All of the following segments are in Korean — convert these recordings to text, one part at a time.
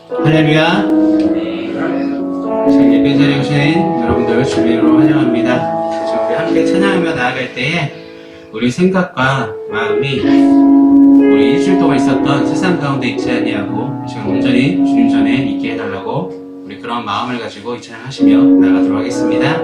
할렐루야. 예배 자리에 오신 여러분들 주님으로 환영합니다. 지금 우리 함께 찬양하며 나아갈 때에 우리 생각과 마음이 우리 일주일 동안 있었던 세상 가운데 있지 아니하고 지금 온전히 주님 전에 있게 해달라고 우리 그런 마음을 가지고 이 찬양하시며 나아가도록 하겠습니다.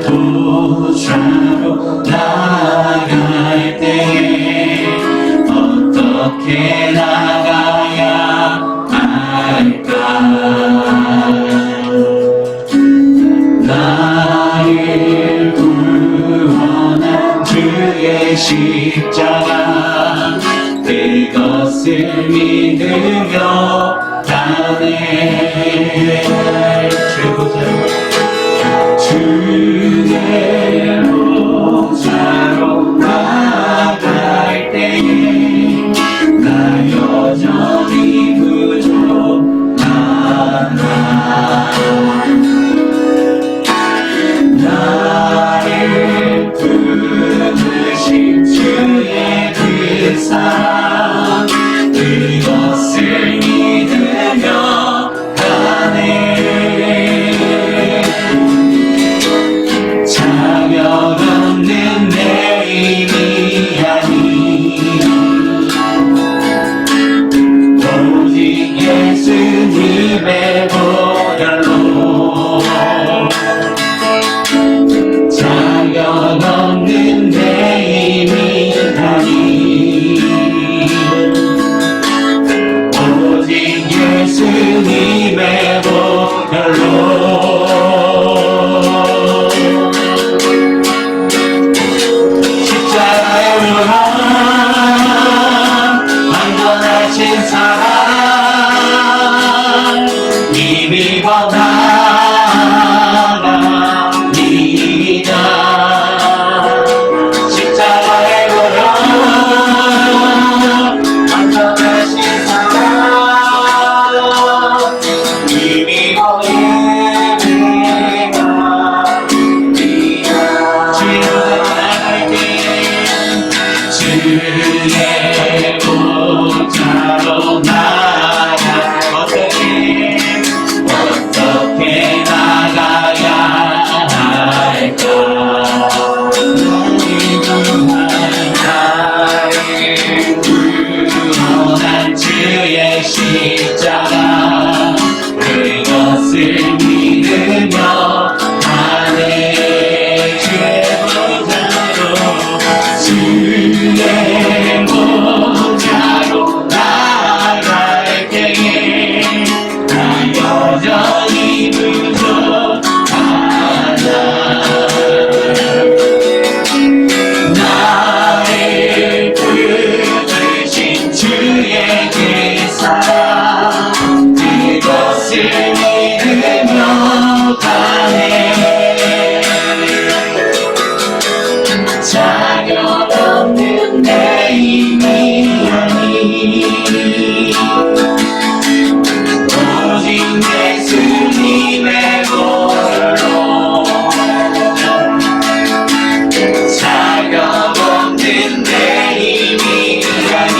도착으로 나아갈 때에 어떻게 나가야 할까? 나를 구원한 주의 십자가 그것을 믿으며 가네. 주의 보좌로 나갈 때에 나 여전히 부족하나. 나를 부르신 주의 그 사랑 그것을 믿으며 가네. 자격 없는 내 힘이 아니 오직 예수님의 보혈로 자격 없는 내 힘이 아니 오직 예수님의 보혈로 완전하신 사랑 이미 원하나이다. 십자가의 보혈 완전하신 사랑 이미 원하나이다. 주의 보좌로 나아가 어떻게 나가야 할까? 나를 구원한 주의 십자가 그것을 믿으며 가네. 주의 보좌로 나아갈 때에 나 여전히 부족하다. 나를 부르신 주의 그 사랑 그것을 믿으며 가네. 자격 없는 내 힘이 아니 오직 예수님의 보혈로 자격 없는 내 힘이 아니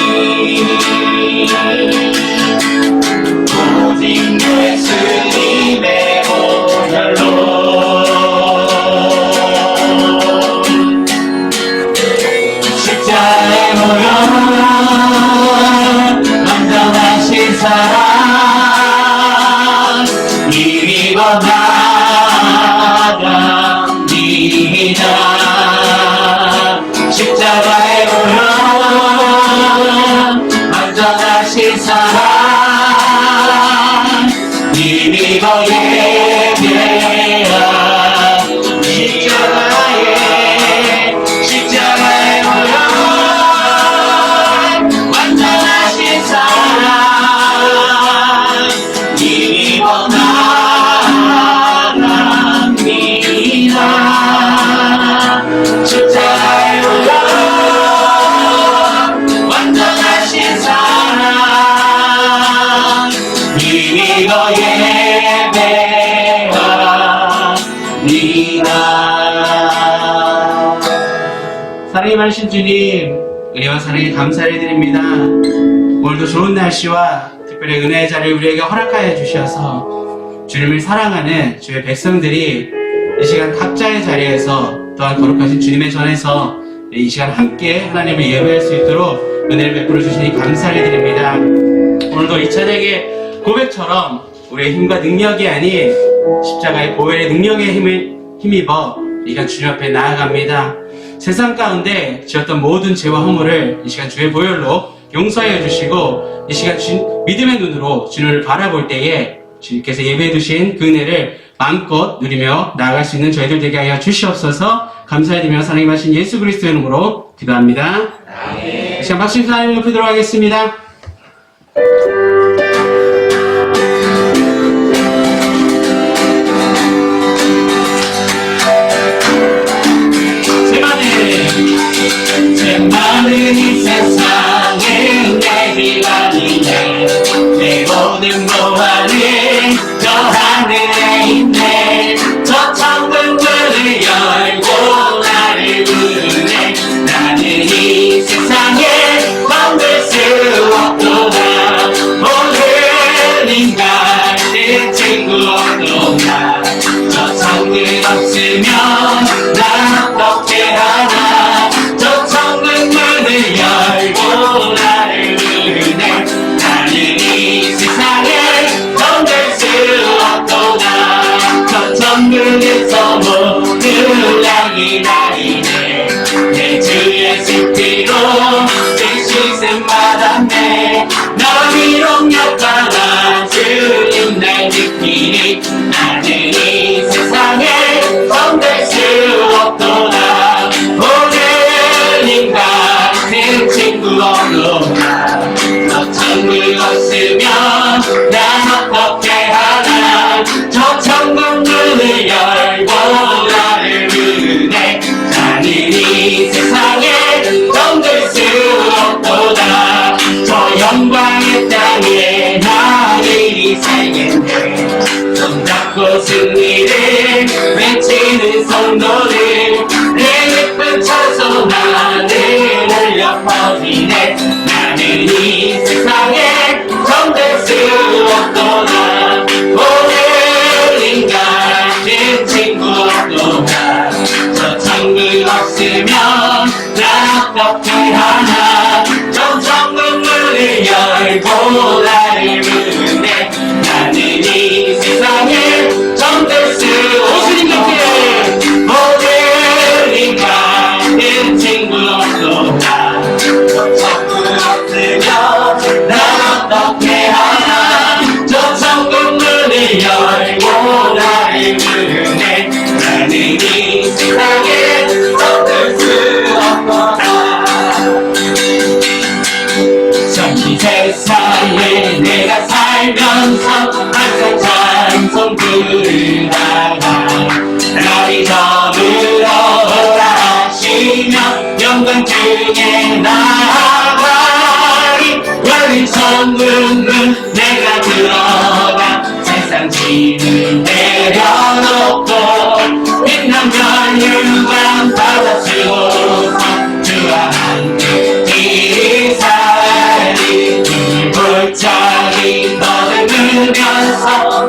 오직 예수님의 보혈로 십자가의 보혈 완전하신 사랑 이미 원하나이다. 십자가의 보혈 완전하신 사랑 이미 예배야. 십자가의 보혈 완전하신 사랑 이미 원합니다. 십자가의 보혈 완전 사랑이 많으신 주님, 은혜와 사랑에 감사를 드립니다. 오늘도 좋은 날씨와 특별히 은혜의 자리를 우리에게 허락하여 주셔서 주님을 사랑하는 주의 백성들이 이 시간 각자의 자리에서 또한 거룩하신 주님의 전에서 이 시간 함께 하나님을 예배할 수 있도록 은혜를 베풀어 주시니 감사를 드립니다. 오늘도 이 찬양의 고백처럼 우리의 힘과 능력이 아닌 십자가의 보혈의 능력에 힘입어 이 시간 주님 앞에 나아갑니다. 세상 가운데 지었던 모든 죄와 허물을 이 시간 주의 보혈로 용서해 주시고 이 시간 믿음의 눈으로 주님을 바라볼 때에 주님께서 예배해 두신 그 은혜를 마음껏 누리며 나아갈 수 있는 저희들 되게 하여 주시옵소서. 감사드리며 사랑이 마신 예수 그리스도의 이름으로 기도합니다. 이 시간 박수 치면서 하나님 높이도록 하겠습니다. 제 많은 이 세상에 내 기반이네 내 모든 보안은 저 하늘에 있네 저 천국 문을 열고 나를 부르네 나는 이 세상에 건들 수 없도다 오늘 인간의 친구 없도다 저 천국 없으면 난 어떻게 하나 저 천국 문을 열고 나를 부르네 나는 이 세상에 건들 수 없도다 저 천국에서 모두 나 기다리네 내 주의 십피로 씻음 받았네 나 비록 약하나 주님 날 지키니 나는 이 세상에 건들 수 없도다 오늘 인간은 친구 없노라 저 천국 없으면 난 어떻게 하나 저 천국 문을 열고 나를 부르네 나는 이 세상에 건들 수 없도다 저 영광의 땅에 나를 살겠네 손잡고 승리를 외치는 성도들 내 예쁜 찬송 하늘 울려 퍼지네 나는 이 세상에 건들 수 없도다 오늘 인간은 친구 없도다 저 천국 없으면 나 어떻게 하나 저 천국 문을 열고 나를 부르네 나는 이 세상에 정들 수 없도다 오늘 인간은 친구 없도다 저 천국 없으면 나 어떻게 하나 저 천국 문을 열고 나를 부르네 나는 이 세상에 정들 수 없도다 이 세상에 내가 살면서 항상 찬송 부르다가 날이 저물어라 하시며 영광 중에 나아가리 열린 천국은 내가 들어가 세상 짐을 내려놓고 빛난 별 유관 받아주고 주와 함께 길살이 불짝이 너를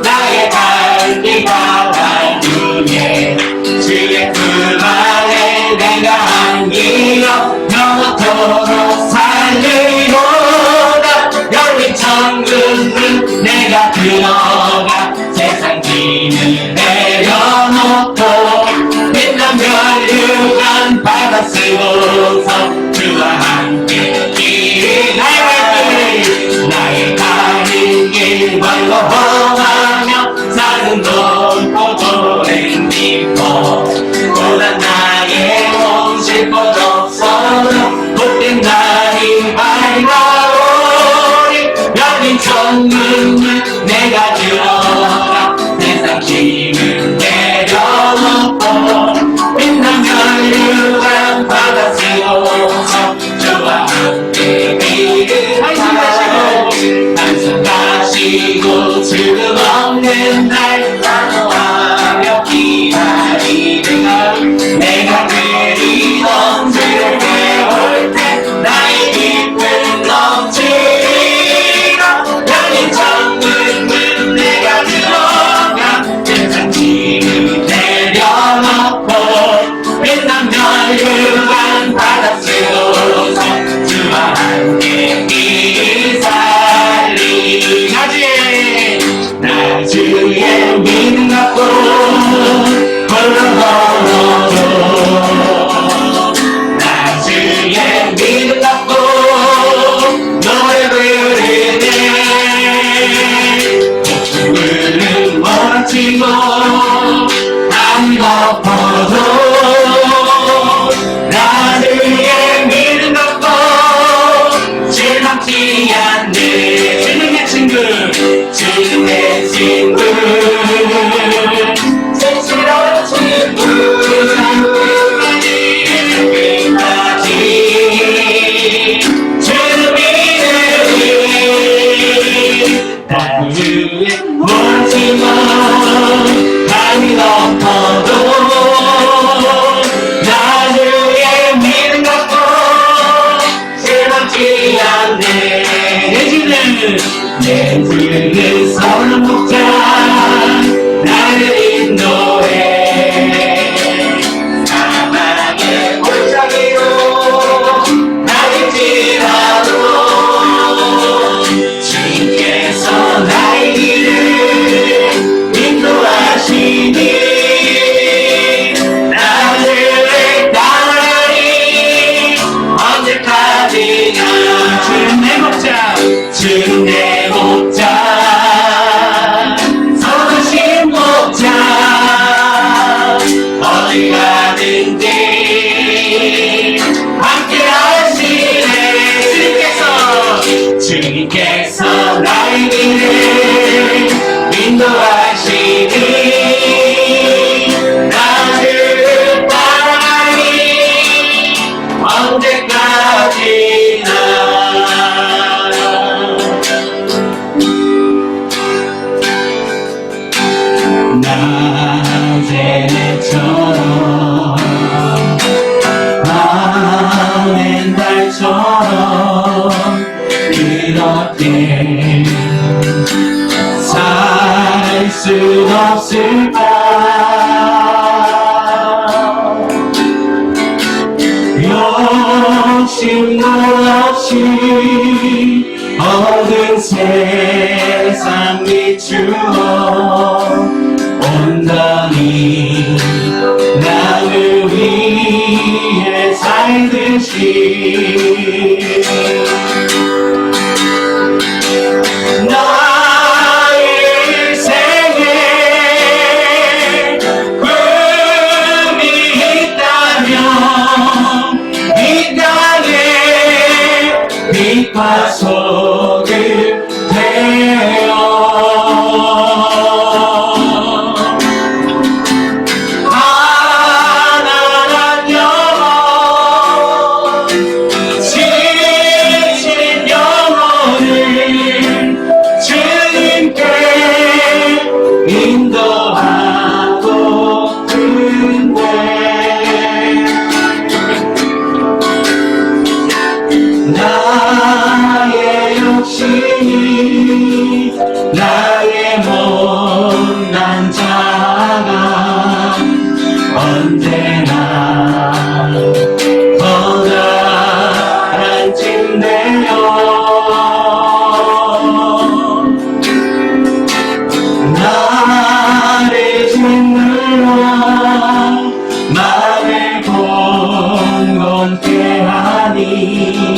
나의 갈기가 달두게 주의 품 안에 내가 안기어 영원토록 살리로다 열린 천국은 내가 들어가 세상 짐을 내려놓고 빛난 별 유관 받아 쓰고서 주와 함께 길이 나의 가는 길 번거하며 사는 돈고 도랭 입고 고난 나의 몸 쉴 곳 없어도 복된 날이 밝아오리 열린 천국은 내가 들어가 세상 짐을 내려놓고 빛난 별 유관 받아 쓰고서 주와 함께 길을 한숨 가시고 주를 내 붉은 선목자 나를 인도해 사망의 골짜기로 다닐지라도 주께서 나의 길을 인도하시니 나를 따르리 언제까지나 주는 내 목자 주는 내 목자 선하신 목자 어디 가든지 함께 하시네 주님께서 나의 길을 인도하시니 나를 따라가니 언제까지나 낮에처럼 밤엔 달처럼 그렇게 살 수 없을까 욕심도 없이 얻은 세상 비추어 온전히 나를 위해 살듯이 나의 인생에 꿈이 있다면 이 땅에 빛과 소금 되어 가난한 영혼 지친 영혼을 주님께 인도하고 있는데 나의 욕심이 나의 못난 자가 언제나 더 가라앉힌대요 나를 짓눌러 나를 공건케 하니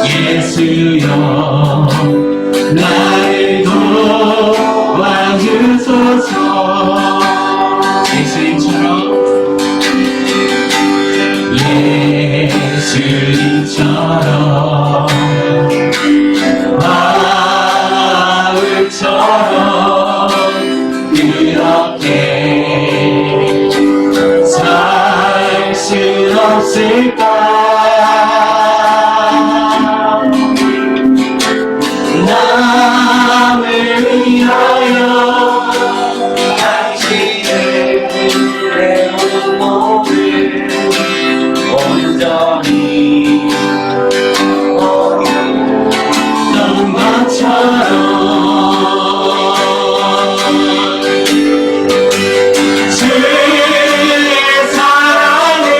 예수여 나를 도와주소서 예수님처럼 예수님처럼 바울처럼 그렇게 살 수 없을까 남을 위하여 당신을 내 온몸을 온전히 어겼던 것처럼 주의 사랑을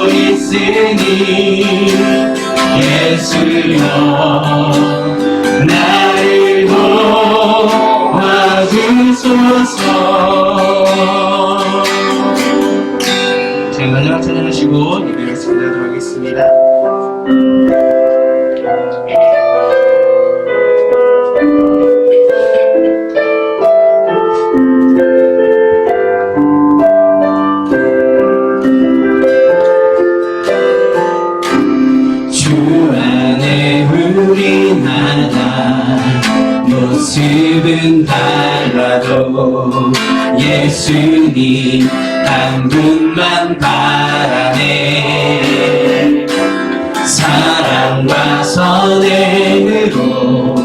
있으니 예수여 나를 도와주소서. 제가 마지막 찬양하시고 예배 말씀 드리도록 하겠습니다. 모습은 달라도 예수님 한 분만 바라네. 사랑과 선행으로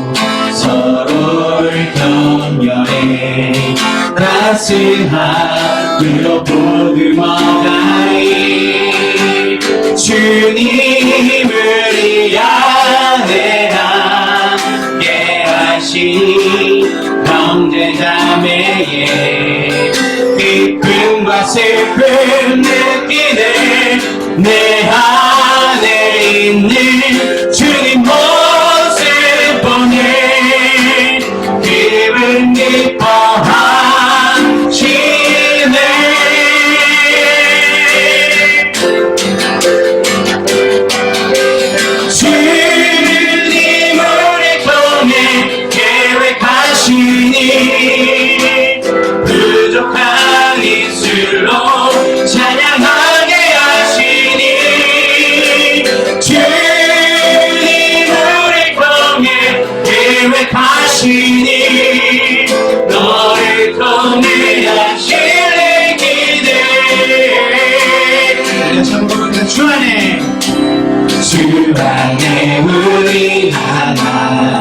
서로를 격려해 따스함으로 보듬어가리. 주님을 위하여 형제자매의 기쁨과 슬픔 느끼네. 내 안에 있는 주님 모습 보네. 기분 기뻐하시네. 부족한 입술로 찬양하게 하시니. 주님 우리 통해 계획하시니. 너를 통해 하시는 기대. 전부는 주 안에 우리 하나.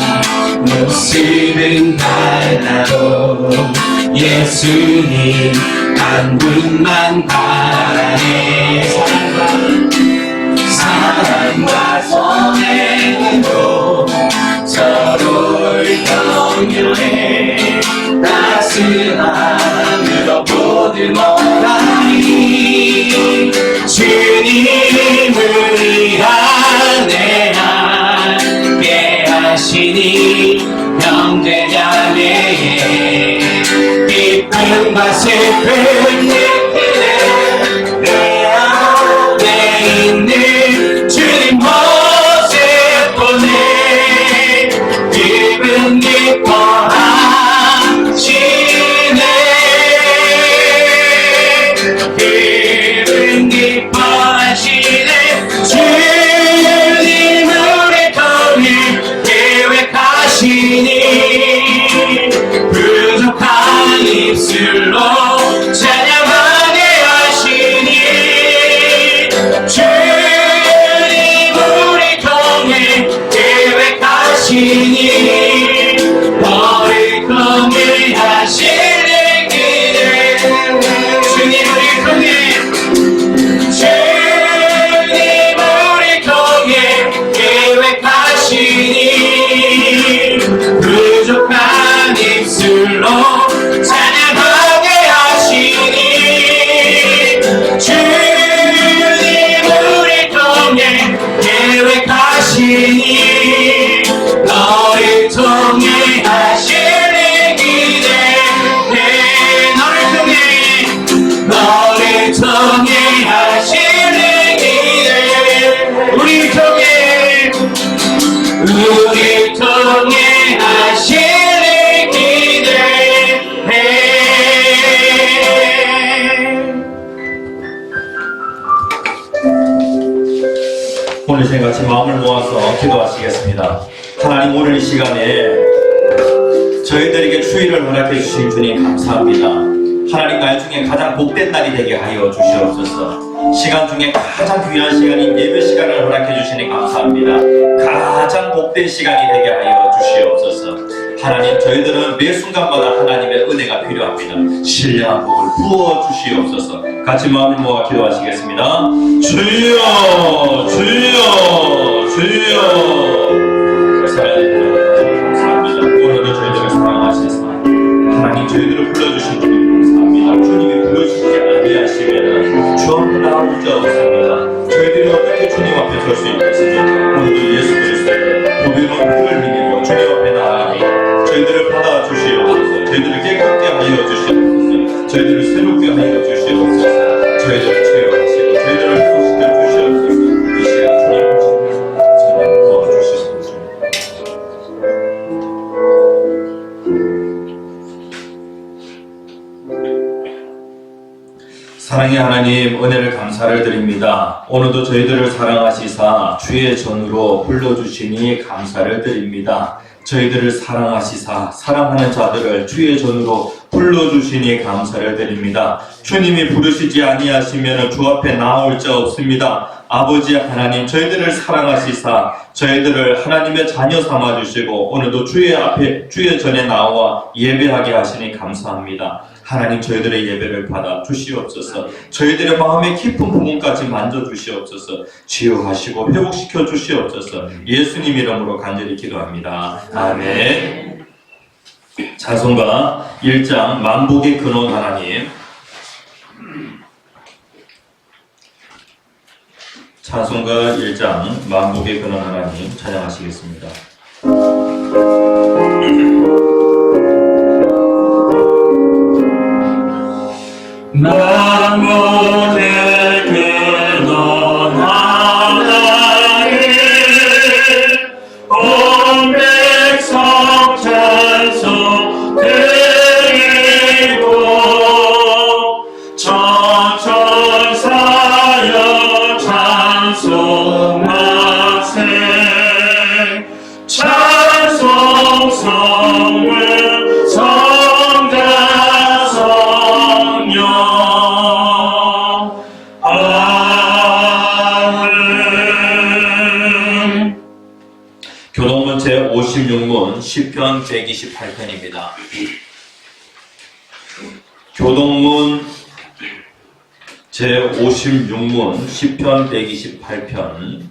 모습은 달라도 예수님 한 분만 바라네. 사랑과 선행으로 서로를 격려해 따스함으로 보듬어가니. 주님을 위하여 함께 하시니. 형제자매의 기쁨과 슬픔 느끼네. 내 안에 있는 주님 모습 보네. 기분 기뻐하시네. 기분 기뻐하시네. 주님 우리 통해 계획하시니. 부족한 입술로 찬양하게 하시니. 주님 우리 통해 계획하시니. 너를 통해 하시는 기대. 주님 우리 통해 계획하시니. 부족한 입술로 찬양하게 하시니. 주님 우리 통해 계획하시니. 너를 통해 하시는 기대. 너를 통해 하시는 기대. 우리 통해 하시는 기대해. 오늘 저희 같이 마음을 모아서 기도하시겠습니다. 하나님, 오늘 이 시간에 저희들에게 추위를 허락해 주신 주님 감사합니다. 하나님, 날 중에 가장 복된 날이 되게 하여 주시옵소서. 시간 중에 가장 귀한 시간인 예배 시간을 허락해 주시니 감사합니다. 가장 복된 시간이 되게 하여 주시옵소서. 하나님, 저희들은 매 순간마다 하나님의 은혜가 필요합니다. 신령한 복을 부어 주시옵소서. 같이 마음을 모아 기도하시겠습니다. 주여, 주여, 주여. 사랑하는 감사합니다. 오늘도 저희들을 사랑하시는 하나님, 저희들을 불러주신 주님 감사합니다. 주님이 불러주시지 아니하시면 주 없는 나 혼자 없습니다. 설 수 있겠으니 오늘도 예수 그리스도의 보배로운 피를 흘리고 주님 앞에 나아갑니다. 저희들을 받아주시옵소서. 저희들을 깨끗게 하여 주시옵소서. 저희들을 새롭게 하여 주시옵소서. 저희들을 채워주시고 저희들을 회복시켜 주시옵소서. 이 시간 주님 저희를 도와주시옵소서. 사랑의 하나님, 은혜를 감사를 드립니다. 오늘도 저희들을 사랑하시사 주의 전으로 불러주시니 감사를 드립니다. 저희들을 사랑하시사 사랑하는 자들을 주의 전으로 불러주시니 감사를 드립니다. 주님이 부르시지 아니하시면 주 앞에 나올 자 없습니다. 아버지 하나님, 저희들을 사랑하시사 저희들을 하나님의 자녀 삼아주시고 오늘도 주의 앞에 주의 전에 나와 예배하게 하시니 감사합니다. 하나님, 저희들의 예배를 받아 주시옵소서. 저희들의 마음의 깊은 부분까지 만져 주시옵소서. 치유하시고 회복시켜 주시옵소서. 예수님 이름으로 간절히 기도합니다. 아멘. 찬송가 1장 만복의 근원 하나님. 찬송가 1장 만복의 근원 하나님 찬양하시겠습니다. 만복의 근원 하나님 온 백성 찬송 드리고 천천사여 찬송하세 찬송 성문 성자 성령 아멘. 교동문 제56문 시편 128편입니다. 교동문 제56문 시편 128편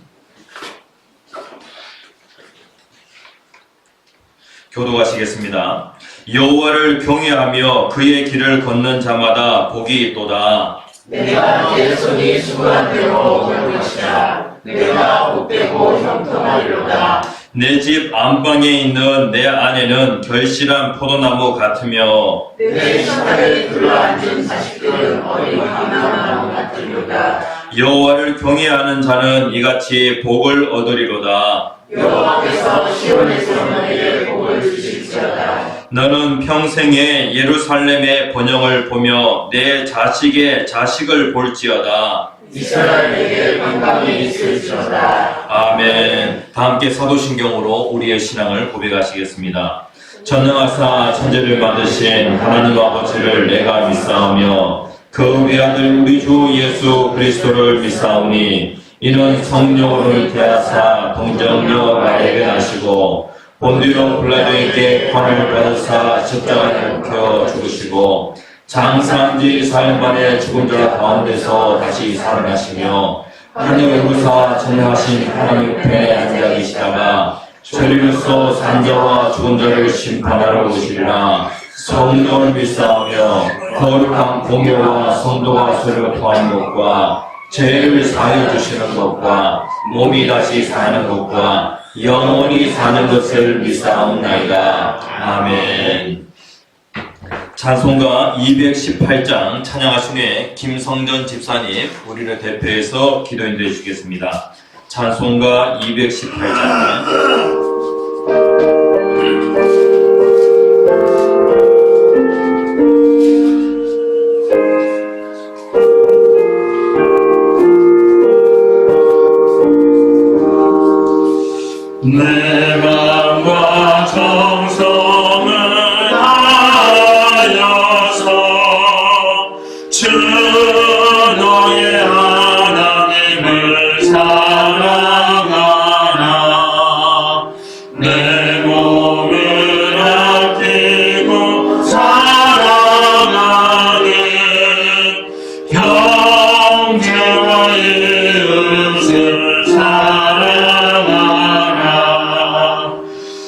교독하시겠습니다. 여호와를 경외하며 그의 길을 걷는 자마다 복이 있도다. 내가 내 손이 수고한 대로 올 것이다. 내가 복되고 형통하리로다. 내 집 안방에 있는 내 아내는 결실한 포도나무 같으며 내 식탁에 둘러앉은 자식들은 어린 감람나무 같으리로다. 여호와를 경외하는 자는 이같이 복을 얻으리로다. 여호와께서 시온에서 너에게 복을 주실지어다. 너는 평생에 예루살렘의 번영을 보며 내 자식의 자식을 볼지어다. 이스라엘에게 평강이 있을지어다. 아멘. 다 함께 사도신경으로 우리의 신앙을 고백하시겠습니다. 전능하사 천지를 만드신 하나님 아버지를 내가 믿사오며 그 외아들 우리 주 예수 그리스도를 믿사오니 이는 성령을 대하사 동정녀 나에게 나시고 본디오 빌라도에게 관을 받으사 십자가에 묵혀 죽으시고 장사한 지 사흘 만에 죽은 자 가운데서 다시 살아나시며 하늘에 오르사 전능하신 하나님 편에 앉아 계시다가 저리로서 산자와 죽은 자를 심판하러 오시리라. 성령을 믿사오며 거룩한 공효와 성도가 서로 토한 것과 죄를 사하여 주시는 것과 몸이 다시 사는 것과 영원히 사는 것을 믿사옵나이다. 아멘. 찬송가 218장 찬양하신 후에 김성전 집사님 우리를 대표해서 기도인도해 주시겠습니다. 찬송가 218장 내 맘과 정성을 다하여서 주 너의 하나님을 사랑하라. 내 몸을 아끼고 사랑하는 형제와 이웃을 사랑하라.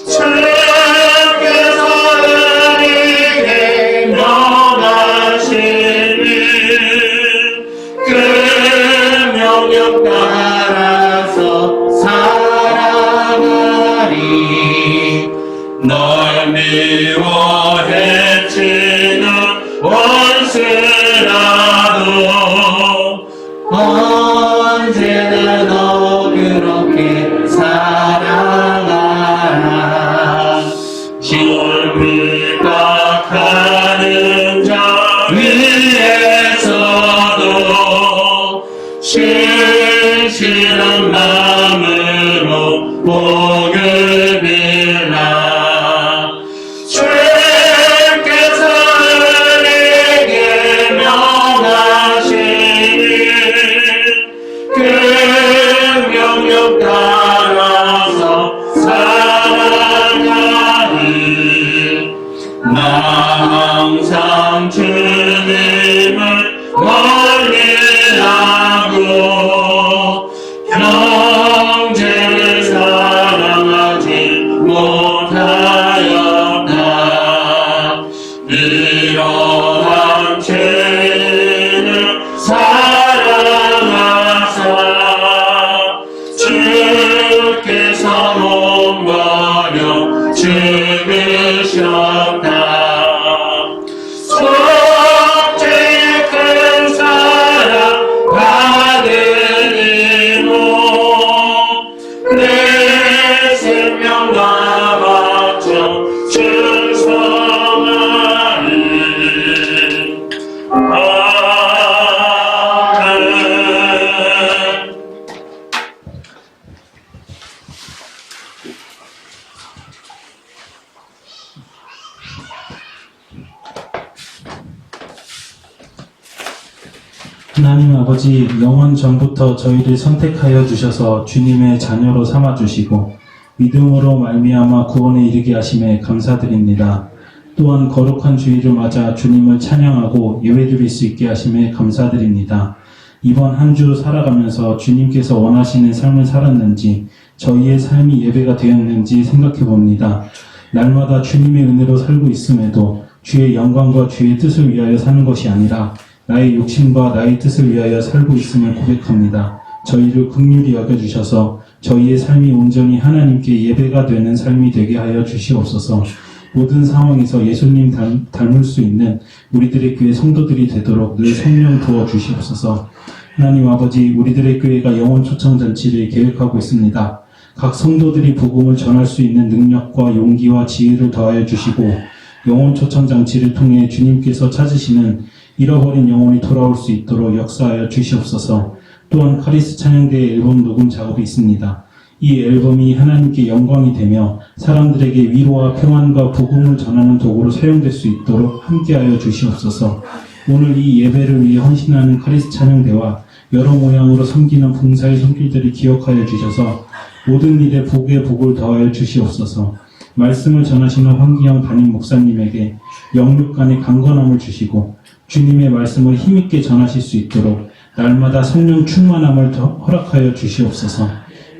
주께서 우리에게 명하시니 그 권세라도 언제나 너 그렇게 사랑하라. 핍박하는 자 위에서도 신실한 마음으로 복을 빌라. 주께서 내게 명하시니 그 명령 따라서 살아가리. 나 항상 주님을 멀리하고 형제를 사랑하지 못하였다. 이러한 죄인을 사랑하사 주께서 못 버려 죽으셨다. 속죄의 큰 사랑 받으리로 내 생명과 바쳐 충성하리. 아멘. 하나님 아버지, 영원 전부터 저희를 선택하여 주셔서 주님의 자녀로 삼아 주시고 믿음으로 말미암아 구원에 이르게 하심에 감사드립니다. 또한 거룩한 주일을 맞아 주님을 찬양하고 예배드릴 수 있게 하심에 감사드립니다. 이번 한 주 살아가면서 주님께서 원하시는 삶을 살았는지 저희의 삶이 예배가 되었는지 생각해 봅니다. 날마다 주님의 은혜로 살고 있음에도 주의 영광과 주의 뜻을 위하여 사는 것이 아니라 나의 욕심과 나의 뜻을 위하여 살고 있음을 고백합니다. 저희를 긍휼히 여겨주셔서 저희의 삶이 온전히 하나님께 예배가 되는 삶이 되게 하여 주시옵소서. 모든 상황에서 예수님 닮을 수 있는 우리들의 교회 성도들이 되도록 늘 성령 부어 주시옵소서. 하나님 아버지, 우리들의 교회가 영혼 초청 잔치를 계획하고 있습니다. 각 성도들이 복음을 전할 수 있는 능력과 용기와 지혜를 더하여 주시고 영혼 초청 잔치를 통해 주님께서 찾으시는 잃어버린 영혼이 돌아올 수 있도록 역사하여 주시옵소서. 또한 카리스 찬양대의 앨범 녹음 작업이 있습니다. 이 앨범이 하나님께 영광이 되며 사람들에게 위로와 평안과 복음을 전하는 도구로 사용될 수 있도록 함께하여 주시옵소서. 오늘 이 예배를 위해 헌신하는 카리스 찬양대와 여러 모양으로 섬기는 봉사의 손길들을 기억하여 주셔서 모든 일에 복의 복을 더하여 주시옵소서. 말씀을 전하시는 황기영 담임 목사님에게 영육 간의 강건함을 주시고 주님의 말씀을 힘있게 전하실 수 있도록 날마다 성령 충만함을 허락하여 주시옵소서.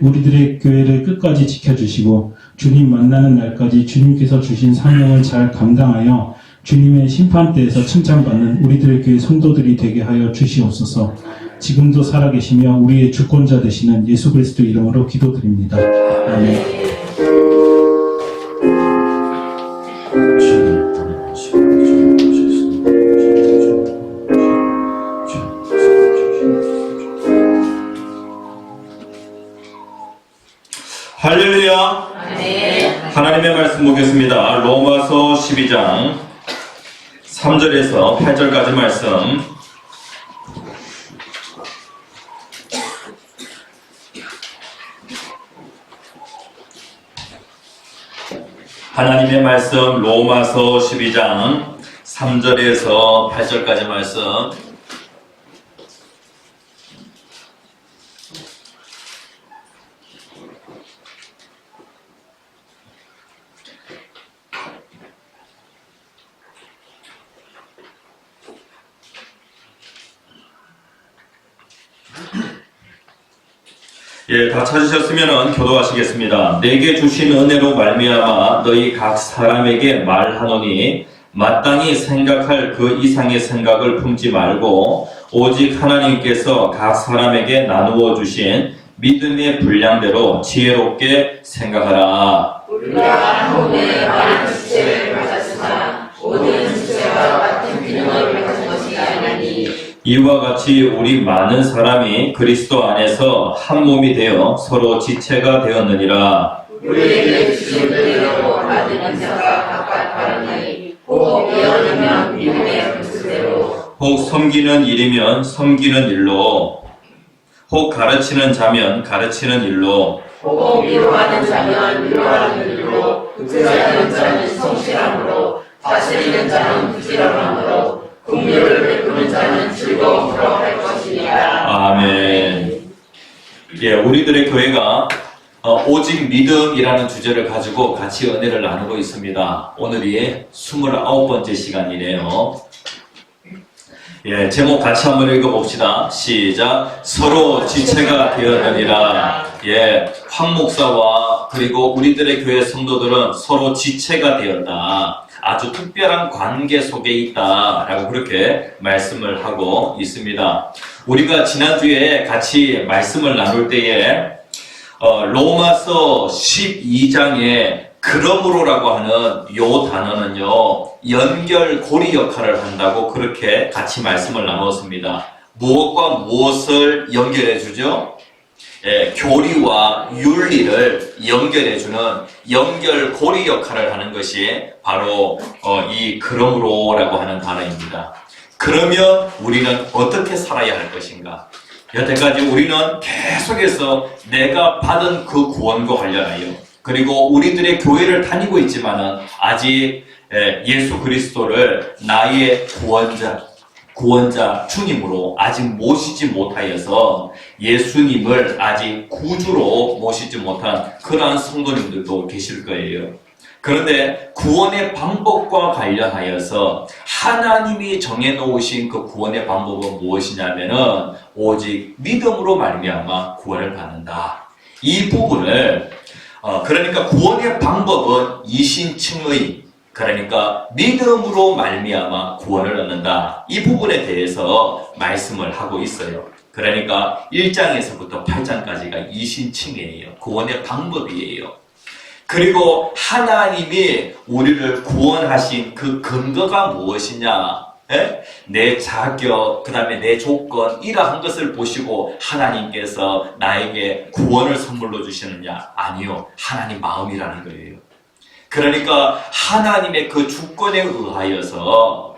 우리들의 교회를 끝까지 지켜주시고 주님 만나는 날까지 주님께서 주신 사명을 잘 감당하여 주님의 심판대에서 칭찬받는 우리들의 교회 성도들이 되게 하여 주시옵소서. 지금도 살아계시며 우리의 주권자 되시는 예수 그리스도 이름으로 기도드립니다. 아멘. 할렐루야. 하나님의 말씀 보겠습니다. 로마서 12장 3절에서 8절까지 말씀. 하나님의 말씀 로마서 12장 3절에서 8절까지 말씀. 다 찾으셨으면 교도하시겠습니다. 내게 주신 은혜로 말미암아 너희 각 사람에게 말하노니 마땅히 생각할 그 이상의 생각을 품지 말고 오직 하나님께서 각 사람에게 나누어 주신 믿음의 분량대로 지혜롭게 생각하라. 우리가 몸에 많은 지체를 가졌으나 모든 지체와 같은 균형을 이와 같이 우리 많은 사람이 그리스도 안에서 한 몸이 되어 서로 지체가 되었느니라. 우리에게 주신 은혜로 받은 은사가 각각 다르니 혹 예언이면 믿음의 분수대로 혹 섬기는 일이면 섬기는 일로, 혹 가르치는 자면 가르치는 일로, 혹 위로하는 자면 위로하는 일로 구제하는 자는 성실함으로 다스리는 자는 부지런함으로 긍휼을 베푸는 자는 즐거움으로 할 것이니라. 아멘. 예, 우리들의 교회가 오직 믿음이라는 주제를 가지고 같이 은혜를 나누고 있습니다. 오늘이 29번째 시간이네요. 예, 제목 같이 한번 읽어봅시다. 시작. 서로 지체가 되었느니라. 예, 황 목사와 그리고 우리들의 교회 성도들은 서로 지체가 되었다. 아주 특별한 관계 속에 있다라고 그렇게 말씀을 하고 있습니다. 우리가 지난주에 같이 말씀을 나눌 때에 로마서 12장에 그러므로라고 하는 요 단어는요, 연결고리 역할을 한다고 그렇게 같이 말씀을 나눴습니다. 무엇과 무엇을 연결해 주죠? 예, 교리와 윤리를 연결해주는 연결고리 역할을 하는 것이 바로 이 그러므로라고 하는 단어입니다. 그러면 우리는 어떻게 살아야 할 것인가? 여태까지 우리는 계속해서 내가 받은 그 구원과 관련하여 그리고 우리들의 교회를 다니고 있지만은 아직 예수 그리스도를 나의 구원자 주님으로 아직 모시지 못하여서 예수님을 아직 구주로 모시지 못한 그러한 성도님들도 계실 거예요. 그런데 구원의 방법과 관련하여서 하나님이 정해놓으신 그 구원의 방법은 무엇이냐면은 오직 믿음으로 말미암아 구원을 받는다. 이 부분을 그러니까 구원의 방법은 이신칭의 그러니까 믿음으로 말미암아 구원을 얻는다. 이 부분에 대해서 말씀을 하고 있어요. 그러니까 1장에서부터 8장까지가 이신칭이에요. 구원의 방법이에요. 그리고 하나님이 우리를 구원하신 그 근거가 무엇이냐? 내 자격, 그 다음에 내 조건 이러한 것을 보시고 하나님께서 나에게 구원을 선물로 주시느냐? 아니요. 하나님 마음이라는 거예요. 그러니까 하나님의 그 주권에 의하여서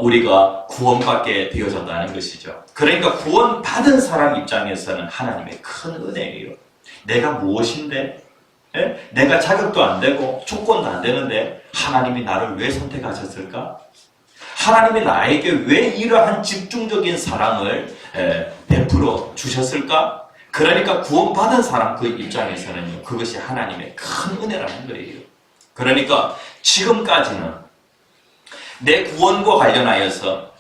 우리가 구원받게 되어졌다는 것이죠. 그러니까 구원받은 사람 입장에서는 하나님의 큰 은혜예요. 내가 무엇인데? 내가 자격도 안 되고 조건도 안 되는데 하나님이 나를 왜 선택하셨을까? 하나님이 나에게 왜 이러한 집중적인 사랑을 베풀어 주셨을까? 그러니까 구원받은 사람 그 입장에서는요, 그것이 하나님의 큰 은혜라는 거예요. 그러니까 지금까지는 내 구원과 관련하여서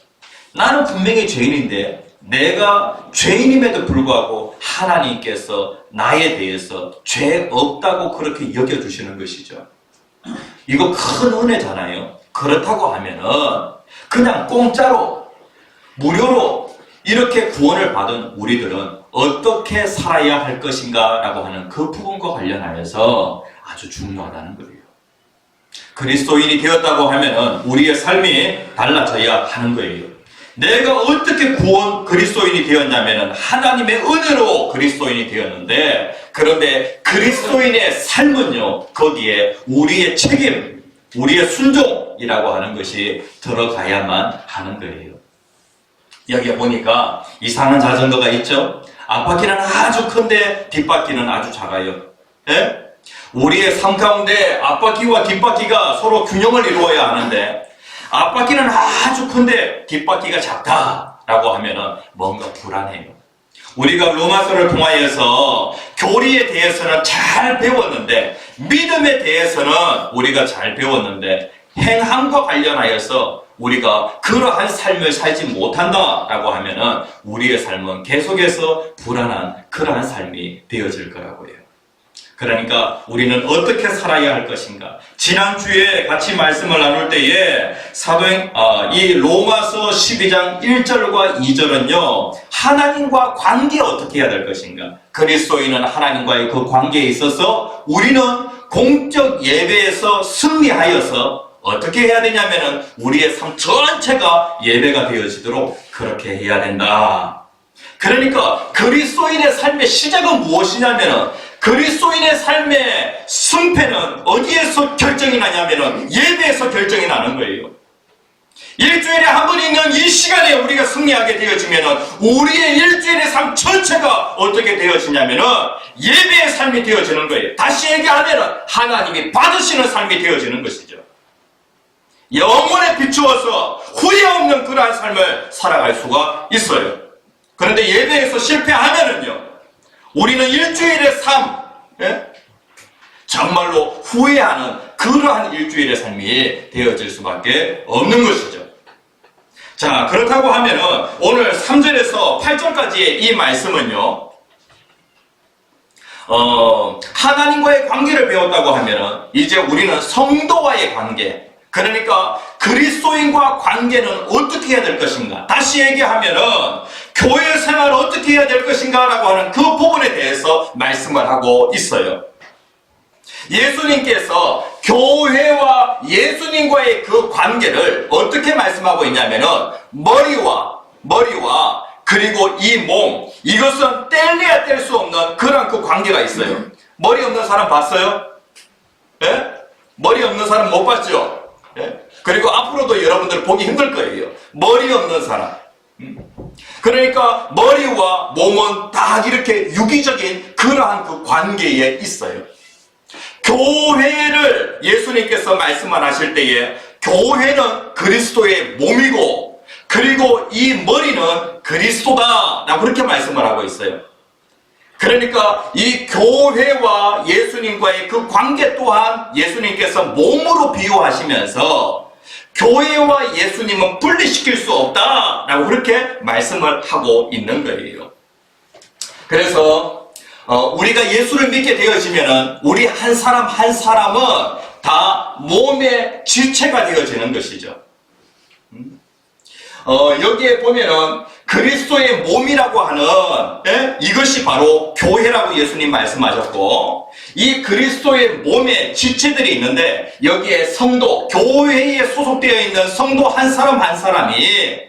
나는 분명히 죄인인데 내가 죄인임에도 불구하고 하나님께서 나에 대해서 죄 없다고 그렇게 여겨주시는 것이죠. 이거 큰 은혜잖아요. 그렇다고 하면은 그냥 공짜로 무료로 이렇게 구원을 받은 우리들은 어떻게 살아야 할 것인가 라고 하는 그 부분과 관련하여서 아주 중요하다는 거예요. 그리스도인이 되었다고 하면은 우리의 삶이 달라져야 하는 거예요. 내가 어떻게 그리스도인이 되었냐면은 하나님의 은혜로 그리스도인이 되었는데, 그런데 그리스도인의 삶은요, 거기에 우리의 책임, 우리의 순종이라고 하는 것이 들어가야만 하는 거예요. 여기 보니까 이상한 자전거가 있죠? 앞바퀴는 아주 큰데 뒷바퀴는 아주 작아요. 예? 우리의 삶 가운데 앞바퀴와 뒷바퀴가 서로 균형을 이루어야 하는데 앞바퀴는 아주 큰데 뒷바퀴가 작다라고 하면은 뭔가 불안해요. 우리가 로마서를 통하여서 교리에 대해서는 잘 배웠는데 믿음에 대해서는 우리가 잘 배웠는데 행함과 관련하여서 우리가 그러한 삶을 살지 못한다라고 하면은 우리의 삶은 계속해서 불안한 그러한 삶이 되어질 거라고 해요. 그러니까 우리는 어떻게 살아야 할 것인가? 지난주에 같이 말씀을 나눌 때에 이 로마서 12장 1절과 2절은요, 하나님과 관계 어떻게 해야 될 것인가? 그리스도인은 하나님과의 그 관계에 있어서 우리는 공적 예배에서 승리하여서 어떻게 해야 되냐면은 우리의 삶 전체가 예배가 되어지도록 그렇게 해야 된다. 그러니까 그리스도인의 삶의 시작은 무엇이냐면은 그리스도인의 삶의 승패는 어디에서 결정이 나냐면은 예배에서 결정이 나는 거예요. 일주일에 한 번 있는 이 시간에 우리가 승리하게 되어지면은 우리의 일주일의 삶 전체가 어떻게 되어지냐면은 예배의 삶이 되어지는 거예요. 다시 얘기하면은 하나님이 받으시는 삶이 되어지는 것이죠. 영혼에 비추어서 후회 없는 그러한 삶을 살아갈 수가 있어요. 그런데 예배에서 실패하면은요, 우리는 일주일의 삶, 정말로 후회하는 그러한 일주일의 삶이 되어질 수밖에 없는 것이죠. 자, 그렇다고 하면은 오늘 3절에서 8절까지의 이 말씀은요, 하나님과의 관계를 배웠다고 하면은 이제 우리는 성도와의 관계, 그러니까 그리스도인과 관계는 어떻게 해야 될 것인가, 다시 얘기하면은 교회 생활을 어떻게 해야 될 것인가 라고 하는 그 부분에 대해서 말씀을 하고 있어요. 예수님께서 교회와 예수님과의 그 관계를 어떻게 말씀하고 있냐면은 머리와 그리고 이 몸, 이것은 뗄래야 뗄 수 없는 그런 그 관계가 있어요. 머리 없는 사람 봤어요? 예? 머리 없는 사람 못 봤죠? 예? 그리고 앞으로도 여러분들 보기 힘들 거예요. 머리 없는 사람. 그러니까 머리와 몸은 다 이렇게 유기적인 그러한 그 관계에 있어요. 교회를 예수님께서 말씀을 하실 때에 교회는 그리스도의 몸이고 그리고 이 머리는 그리스도다 라고 그렇게 말씀을 하고 있어요. 그러니까 이 교회와 예수님과의 그 관계 또한 예수님께서 몸으로 비유하시면서 교회와 예수님은 분리시킬 수 없다 라고 그렇게 말씀을 하고 있는 거예요. 그래서 우리가 예수를 믿게 되어지면은 우리 한 사람 한 사람은 다 몸의 지체가 되어지는 것이죠. 여기에 보면은 그리스도의 몸이라고 하는 이것이 바로 교회라고 예수님 말씀하셨고, 이 그리스도의 몸에 지체들이 있는데 여기에 성도, 교회에 소속되어 있는 성도 한 사람 한 사람이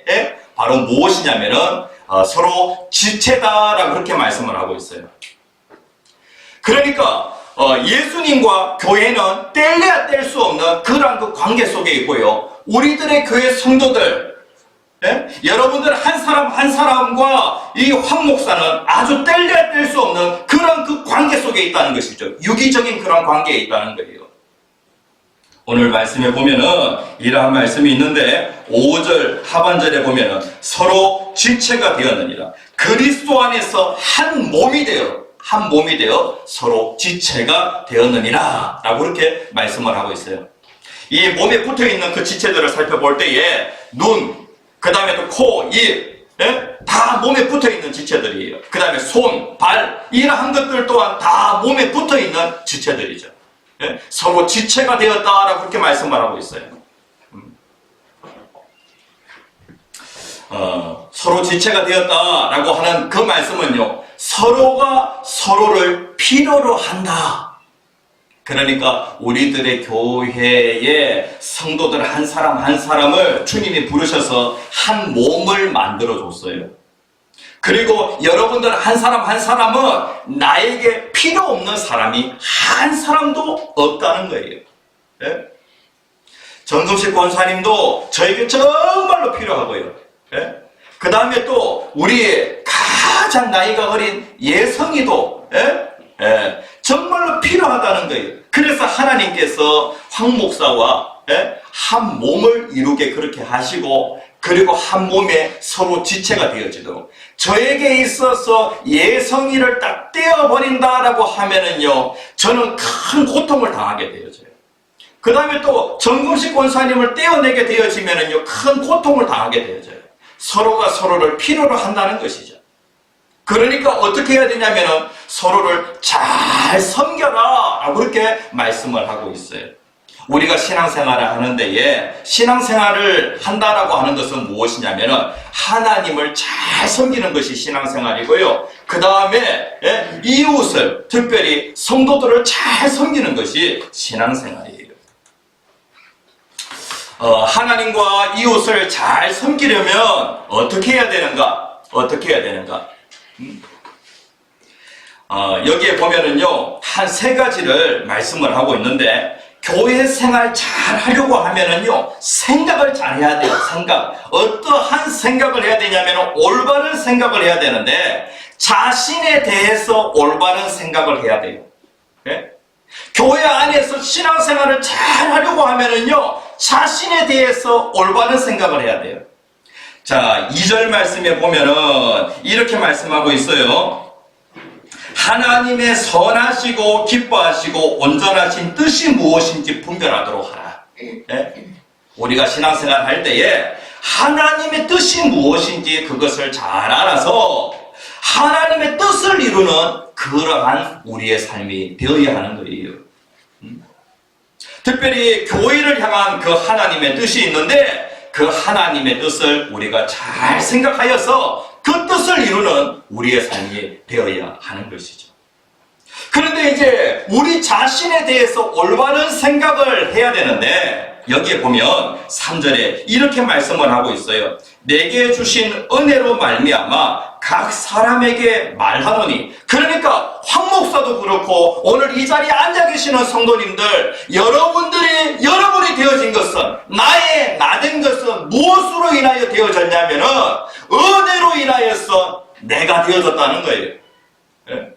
바로 무엇이냐면은 서로 지체다라고 그렇게 말씀을 하고 있어요. 그러니까 예수님과 교회는 뗄래야 뗄 수 없는 그런 그 관계 속에 있고요. 우리들의 교회 성도들, 여러분들 한 사람 한 사람과 이 황 목사는 아주 뗄래야 뗄 수 없는 그런 그 관계 속에 있다는 것이죠. 유기적인 그런 관계에 있다는 거예요. 오늘 말씀에 보면은 이러한 말씀이 있는데 5절 하반절에 보면은 서로 지체가 되었느니라. 그리스도 안에서 한 몸이 되어 서로 지체가 되었느니라 라고 그렇게 말씀을 하고 있어요. 이 몸에 붙어있는 그 지체들을 살펴볼 때에 눈, 그 다음에 또 코, 입, 다 몸에 붙어있는 지체들이에요. 그 다음에 손, 발, 이러한 것들 또한 다 몸에 붙어있는 지체들이죠. 서로 지체가 되었다라고 그렇게 말씀을 하고 있어요. 서로 지체가 되었다라고 하는 그 말씀은요, 서로가 서로를 필요로 한다. 그러니까 우리들의 교회의 성도들 한 사람 한 사람을 주님이 부르셔서 한 몸을 만들어 줬어요. 그리고 여러분들 한 사람 한 사람은 나에게 필요 없는 사람이 한 사람도 없다는 거예요. 정금식 권사님도 저에게 정말로 필요하고요. 그 다음에 또 우리 가장 나이가 어린 예성이도 정말로 필요하다는 거예요. 그래서 하나님께서 황 목사와 한 몸을 이루게 그렇게 하시고, 그리고 한 몸에 서로 지체가 되어지도록, 저에게 있어서 예성이를 딱 떼어버린다라고 하면은요, 저는 큰 고통을 당하게 되어져요. 그 다음에 또 정금식 권사님을 떼어내게 되어지면은요, 큰 고통을 당하게 되어져요. 서로가 서로를 필요로 한다는 것이죠. 그러니까 어떻게 해야 되냐면은 서로를 잘 섬겨라 라고 그렇게 말씀을 하고 있어요. 우리가 신앙생활을 하는 데에 신앙생활을 한다라고 하는 것은 무엇이냐면은 하나님을 잘 섬기는 것이 신앙생활이고요. 그 다음에 이웃을, 특별히 성도들을 잘 섬기는 것이 신앙생활이에요. 하나님과 이웃을 잘 섬기려면 어떻게 해야 되는가? 어떻게 해야 되는가? 여기에 보면은요, 한 3가지를 말씀을 하고 있는데, 교회 생활 잘 하려고 하면은요, 생각을 잘 해야 돼요, 생각. 어떠한 생각을 해야 되냐면, 올바른 생각을 해야 되는데, 자신에 대해서 올바른 생각을 해야 돼요. 네? 교회 안에서 신앙생활을 잘 하려고 하면은요, 자신에 대해서 올바른 생각을 해야 돼요. 자, 2절 말씀에 보면은, 이렇게 말씀하고 있어요. 하나님의 선하시고 기뻐하시고 온전하신 뜻이 무엇인지 분별하도록 하라. 네? 우리가 신앙생활 할 때에 하나님의 뜻이 무엇인지 그것을 잘 알아서 하나님의 뜻을 이루는 그러한 우리의 삶이 되어야 하는 거예요. 특별히 교회를 향한 그 하나님의 뜻이 있는데 그 하나님의 뜻을 우리가 잘 생각하여서 그 뜻을 이루는 우리의 삶이 되어야 하는 것이죠. 그런데 이제 우리 자신에 대해서 올바른 생각을 해야 되는데 여기에 보면 3절에 이렇게 말씀을 하고 있어요. 내게 주신 은혜로 말미암아 각 사람에게 말하노니. 그러니까 황 목사도 그렇고 오늘 이 자리에 앉아 계시는 성도님들, 여러분이 되어진 것은, 나된 것은 무엇으로 인하여 되어졌냐면은 은혜로 인하여서 내가 되어졌다는 거예요. 네?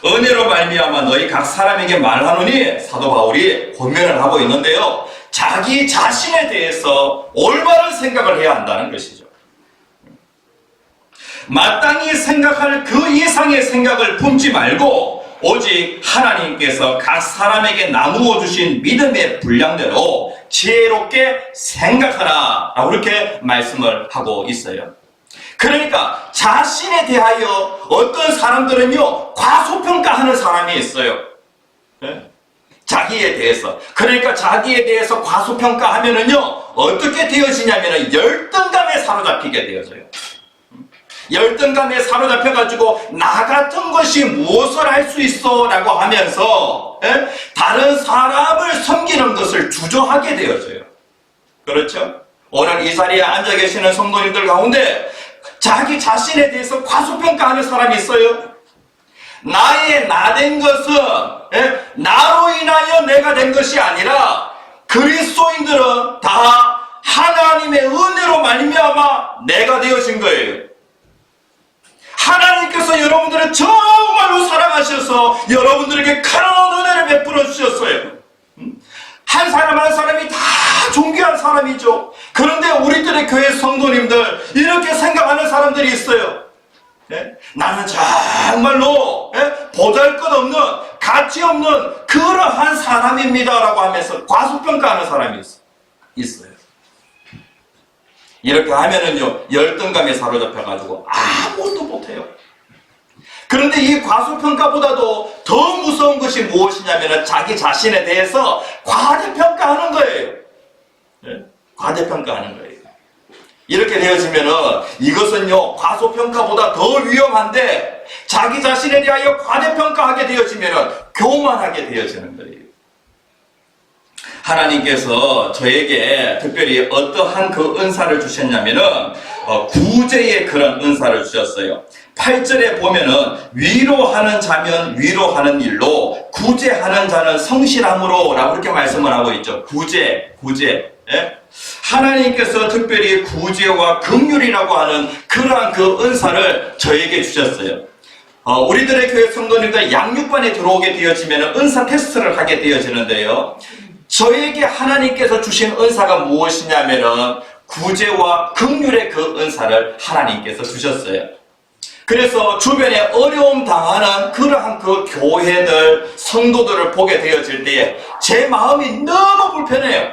은혜로 말미암아 너희 각 사람에게 말하노니 사도 바울이 권면을 하고 있는데요. 자기 자신에 대해서 올바른 생각을 해야 한다는 것이죠. 마땅히 생각할 그 이상의 생각을 품지 말고 오직 하나님께서 각 사람에게 나누어 주신 믿음의 분량대로 지혜롭게 생각하라 라고 이렇게 말씀을 하고 있어요. 그러니까 자신에 대하여 어떤 사람들은요 과소평가하는 사람이 있어요. 네? 자기에 대해서. 그러니까 자기에 대해서 과소평가하면은요 어떻게 되어지냐면은 열등감에 사로잡히게 되어져요. 열등감에 사로잡혀가지고 나 같은 것이 무엇을 할 수 있어 라고 하면서 다른 사람을 섬기는 것을 주저하게 되어져요. 그렇죠? 오늘 이 자리에 앉아 계시는 성도님들 가운데 자기 자신에 대해서 과소평가하는 사람이 있어요. 나된 것은 나로 인하여 내가 된 것이 아니라 그리스도인들은 다 하나님의 은혜로 말미암아 내가 되어진 거예요. 하나님께서 여러분들을 정말로 사랑하셔서 여러분들에게 큰 은혜를 베풀어 주셨어요. 한 사람 한 사람이 다 존귀한 사람이죠. 그런데 우리들의 교회 성도님들 이렇게 생각하는 사람들이 있어요. 나는 정말로 보잘것없는 가치 없는 그러한 사람입니다 라고 하면서 과소평가하는 사람이 있어요. 이렇게 하면은요 열등감에 사로잡혀가지고 아무것도 못해요. 그런데 이 과소평가보다도 더 무서운 것이 무엇이냐면 자기 자신에 대해서 과대평가하는 거예요. 과대평가하는 거예요. 이렇게 되어지면은 이것은요 과소평가보다 더 위험한데 자기 자신에 대하여 과대평가하게 되어지면은 교만하게 되어지는 거예요. 하나님께서 저에게 특별히 어떠한 그 은사를 주셨냐면은 구제의 그런 은사를 주셨어요. 8절에 보면은 위로하는 자면 위로하는 일로 구제하는 자는 성실함으로 라고 이렇게 말씀을 하고 있죠. 구제. 하나님께서 특별히 구제와 긍휼이라고 하는 그러한 그 은사를 저에게 주셨어요. 우리들의 교회 성도님들 양육반에 들어오게 되어지면 은사 테스트를 하게 되어지는데요. 저에게 하나님께서 주신 은사가 무엇이냐면은 구제와 긍휼의 그 은사를 하나님께서 주셨어요. 그래서 주변에 어려움 당하는 그러한 그 교회들, 성도들을 보게 되어질 때에 제 마음이 너무 불편해요.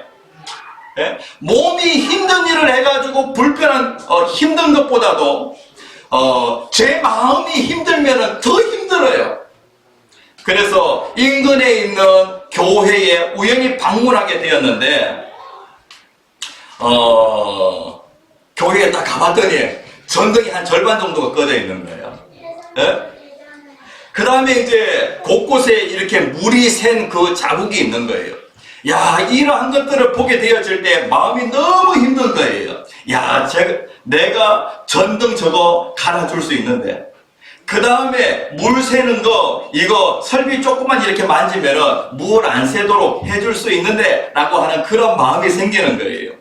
몸이 힘든 일을 해가지고 힘든 것보다도 제 마음이 힘들면 더 힘들어요. 그래서 인근에 있는 교회에 우연히 방문하게 되었는데 교회에 딱 가봤더니 전등이 한 절반 정도가 꺼져 있는 거예요. 그 다음에 이제 곳곳에 이렇게 물이 샌 그 자국이 있는 거예요. 야, 이러한 것들을 보게 되어질 때 마음이 너무 힘든 거예요. 야, 내가 전등 저거 갈아줄 수 있는데, 그 다음에 물 새는 거, 이거 설비 조금만 이렇게 만지면은 물 안 새도록 해줄 수 있는데, 라고 하는 그런 마음이 생기는 거예요.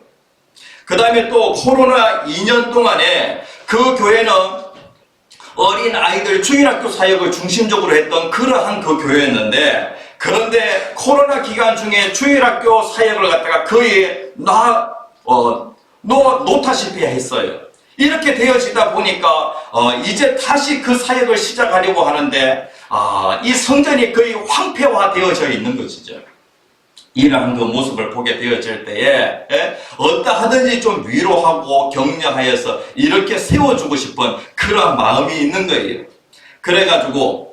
그 다음에 또 코로나 2년 동안에 그 교회는 어린 아이들 주일학교 사역을 중심적으로 했던 그러한 그 교회였는데, 그런데 코로나 기간 중에 주일학교 사역을 갖다가 거의 놓다시피 했어요. 이렇게 되어지다 보니까 이제 다시 그 사역을 시작하려고 하는데 이 성전이 거의 황폐화되어져 있는 것이죠. 이러한 그 모습을 보게 되어질 때에 어떠하든지 좀 위로하고 격려하여서 이렇게 세워주고 싶은 그런 마음이 있는 거예요. 그래가지고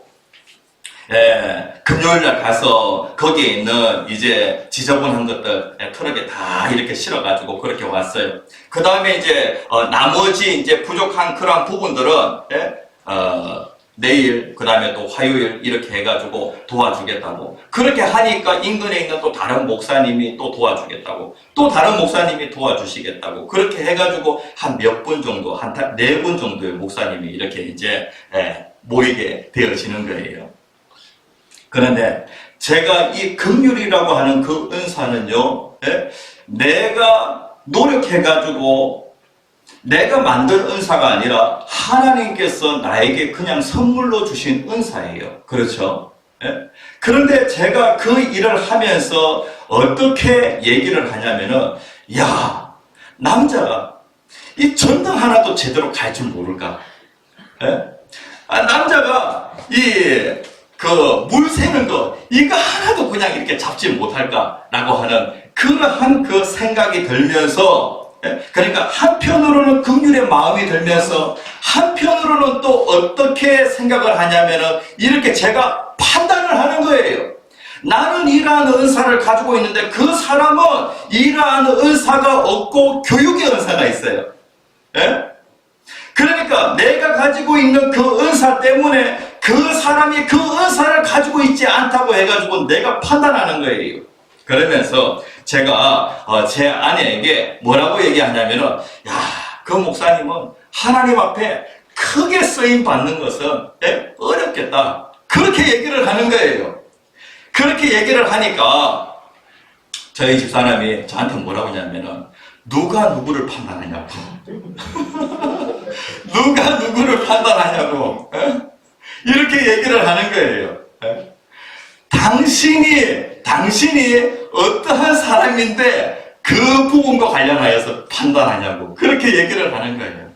금요일날 가서 거기에 있는 이제 지저분한 것들 트럭에 다 이렇게 실어가지고 그렇게 왔어요. 그 다음에 이제 나머지 이제 부족한 그러한 부분들은 내일 그 다음에 또 화요일 이렇게 해가지고 도와주겠다고 그렇게 하니까 인근에 있는 또 다른 목사님이 또 도와주겠다고 또 다른 목사님이 도와주시겠다고 그렇게 해가지고 한 몇 분 정도 한 4분 정도의 목사님이 이렇게 이제 모이게 되어지는 거예요. 그런데 제가 이 긍휼이라고 하는 그 은사는요, 내가 노력해가지고 내가 만든 은사가 아니라 하나님께서 나에게 그냥 선물로 주신 은사예요. 그렇죠? 그런데 제가 그 일을 하면서 어떻게 얘기를 하냐면은, 야, 남자가 이 전등 하나도 제대로 갈 줄 모를까? 남자가 물 새는 거, 이거 하나도 그냥 이렇게 잡지 못할까라고 하는 그러한 그 생각이 들면서, 그러니까 한편으로는 긍휼의 마음이 들면서 한편으로는 또 어떻게 생각을 하냐면은 이렇게 제가 판단을 하는 거예요. 나는 이러한 은사를 가지고 있는데 그 사람은 이러한 은사가 없고 교육의 은사가 있어요. 그러니까 내가 가지고 있는 그 은사 때문에 그 사람이 그 은사를 가지고 있지 않다고 해가지고 내가 판단하는 거예요. 그러면서 제가 제 아내에게 뭐라고 얘기하냐면은, 야, 그 목사님은 하나님 앞에 크게 쓰임 받는 것은 어렵겠다. 그렇게 얘기를 하는 거예요. 그렇게 얘기를 하니까 저희 집사람이 저한테 뭐라고 하냐면은, 누가 누구를 판단하냐고. 누가 누구를 판단하냐고. 이렇게 얘기를 하는 거예요. 당신이 어떠한 사람인데 그 부분과 관련하여서 판단하냐고. 그렇게 얘기를 하는 거예요.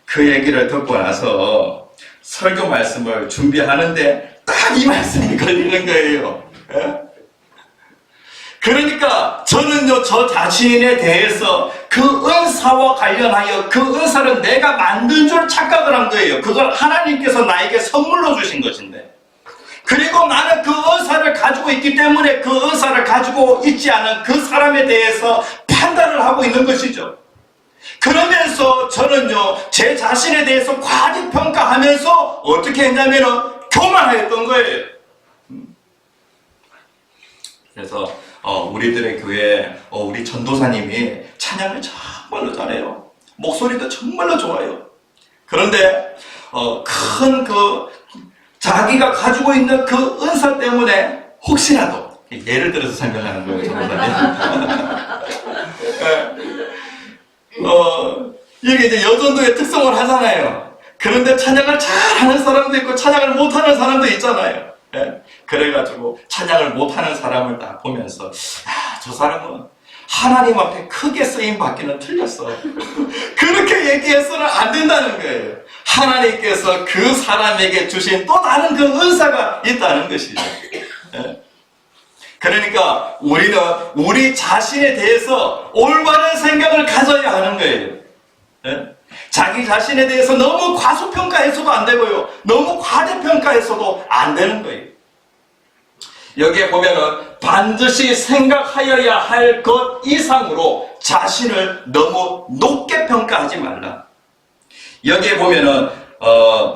그 얘기를 듣고 나서 설교 말씀을 준비하는데 딱 이 말씀이 걸리는 거예요. 그러니까 저는요, 저 자신에 대해서 그 은사와 관련하여 그 은사를 내가 만든 줄 착각을 한 거예요. 그걸 하나님께서 나에게 선물로 주신 것인데. 그리고 나는 그 은사를 가지고 있기 때문에 그 은사를 가지고 있지 않은 그 사람에 대해서 판단을 하고 있는 것이죠. 그러면서 저는요, 제 자신에 대해서 과대평가하면서 어떻게 했냐면은 교만하였던 거예요. 그래서 우리들의 교회 우리 전도사님이 찬양을 정말로 잘해요. 목소리도 정말로 좋아요. 그런데 자기가 가지고 있는 그 은사 때문에 혹시라도 예를 들어서 설명하는 거예요, 전도사님. 이게 이제 여전도의 특성을 하잖아요. 그런데 찬양을 잘하는 사람도 있고 찬양을 못하는 사람도 있잖아요. 그래가지고 찬양을 못하는 사람을 딱 보면서 저 사람은 하나님 앞에 크게 쓰임 받기는 틀렸어. 그렇게 얘기해서는 안 된다는 거예요. 하나님께서 그 사람에게 주신 또 다른 그 은사가 있다는 것이죠. 그러니까 우리는 우리 자신에 대해서 올바른 생각을 가져야 하는 거예요. 자기 자신에 대해서 너무 과소평가해서도 안 되고요. 너무 과대평가해서도 안 되는 거예요. 여기에 보면은 반드시 생각하여야 할 것 이상으로 자신을 너무 높게 평가하지 말라. 여기에 보면은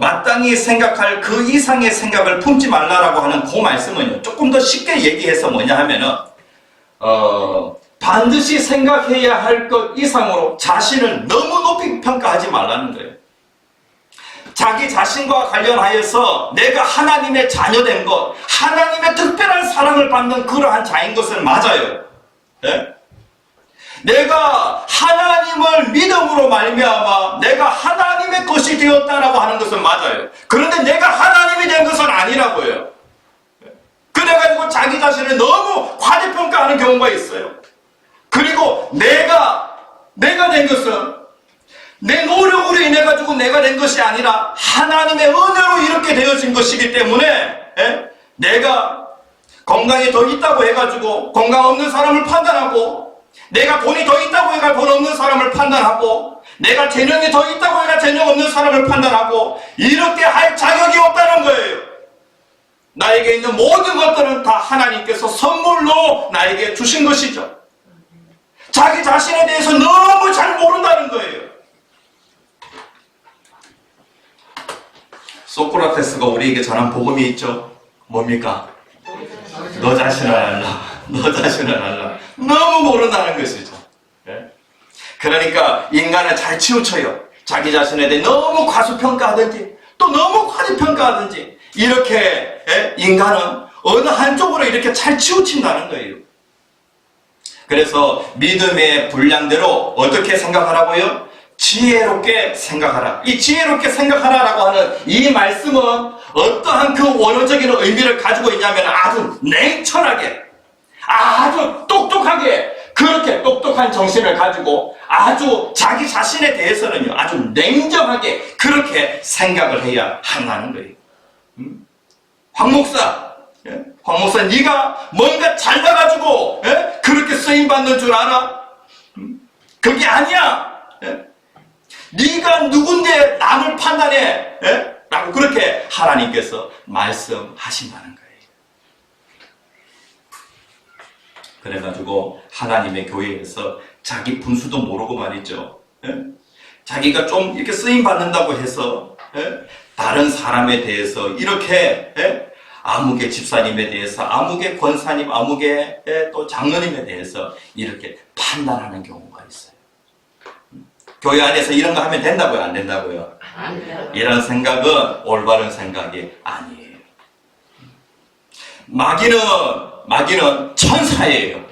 마땅히 생각할 그 이상의 생각을 품지 말라라고 하는 그 말씀은요, 조금 더 쉽게 얘기해서 뭐냐 하면은 반드시 생각해야 할 것 이상으로 자신을 너무 높이 평가하지 말라는 거예요. 자기 자신과 관련하여서 내가 하나님의 자녀된 것, 하나님의 특별한 사랑을 받는 그러한 자인 것은 맞아요. 네? 내가 하나님을 믿음으로 말미암아 내가 하나님의 것이 되었다라고 하는 것은 맞아요. 그런데 내가 하나님이 된 것은 아니라고요. 그래가지고 자기 자신을 너무 과대평가하는 경우가 있어요. 그리고 내가 된 것은 내 노력으로 인해 가지고 내가 된 것이 아니라 하나님의 은혜로 이렇게 되어진 것이기 때문에 내가 건강이 더 있다고 해가지고 건강 없는 사람을 판단하고, 내가 돈이 더 있다고 해가 돈 없는 사람을 판단하고, 내가 재능이 더 있다고 해가 재능 없는 사람을 판단하고, 이렇게 할 자격이 없다는 거예요. 나에게 있는 모든 것들은 다 하나님께서 선물로 나에게 주신 것이죠. 자기 자신에 대해서 너무 잘 모른다는 거예요. 소크라테스가 우리에게 전한 복음이 있죠. 뭡니까? 너 자신을 알라. 너 자신을 알라. 너무 모른다는 것이죠. 그러니까 인간은 잘 치우쳐요. 자기 자신에 대해 너무 과소평가하든지 또 너무 과대평가하든지 이렇게 인간은 어느 한쪽으로 이렇게 잘 치우친다는 거예요. 그래서 믿음의 분량대로 어떻게 생각하라고요? 지혜롭게 생각하라. 이 지혜롭게 생각하라라고 하는 이 말씀은 어떠한 그 원어적인 의미를 가지고 있냐면 아주 냉철하게, 아주 똑똑하게, 그렇게 똑똑한 정신을 가지고 아주 자기 자신에 대해서는요, 아주 냉정하게 그렇게 생각을 해야 한다는 거예요. 황 목사, 네가 뭔가 잘나가지고 그렇게 쓰임 받는 줄 알아? 그게 아니야. 네가 누군데 남을 판단해? 라고 그렇게 하나님께서 말씀하신다는 거예요. 그래가지고 하나님의 교회에서 자기 분수도 모르고 말이죠. 자기가 좀 이렇게 쓰임 받는다고 해서 다른 사람에 대해서 이렇게 아무개 집사님에 대해서, 아무개 권사님, 아무개 또 장로님에 대해서 이렇게 판단하는 경우가 있어요. 교회 안에서 이런 거 하면 된다고요? 안 된다고요? 이런 생각은 올바른 생각이 아니에요. 마귀는 천사예요.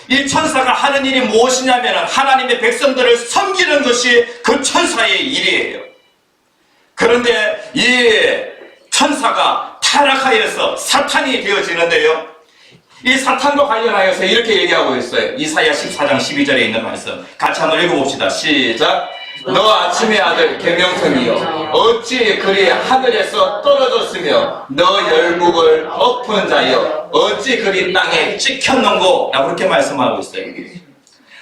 이 천사가 하는 일이 무엇이냐면 하나님의 백성들을 섬기는 것이 그 천사의 일이에요. 그런데 이 천사가 타락하여서 사탄이 되어지는데요, 이 사탄과 관련하여서 이렇게 얘기하고 있어요. 이사야 14장 12절에 있는 말씀 같이 한번 읽어봅시다. 시작. 너 아침의 아들 계명성이여, 어찌 그리 하늘에서 떨어졌으며 너 열국을 엎은 자여, 어찌 그리 땅에 찍혔는고? 라고 그렇게 말씀하고 있어요.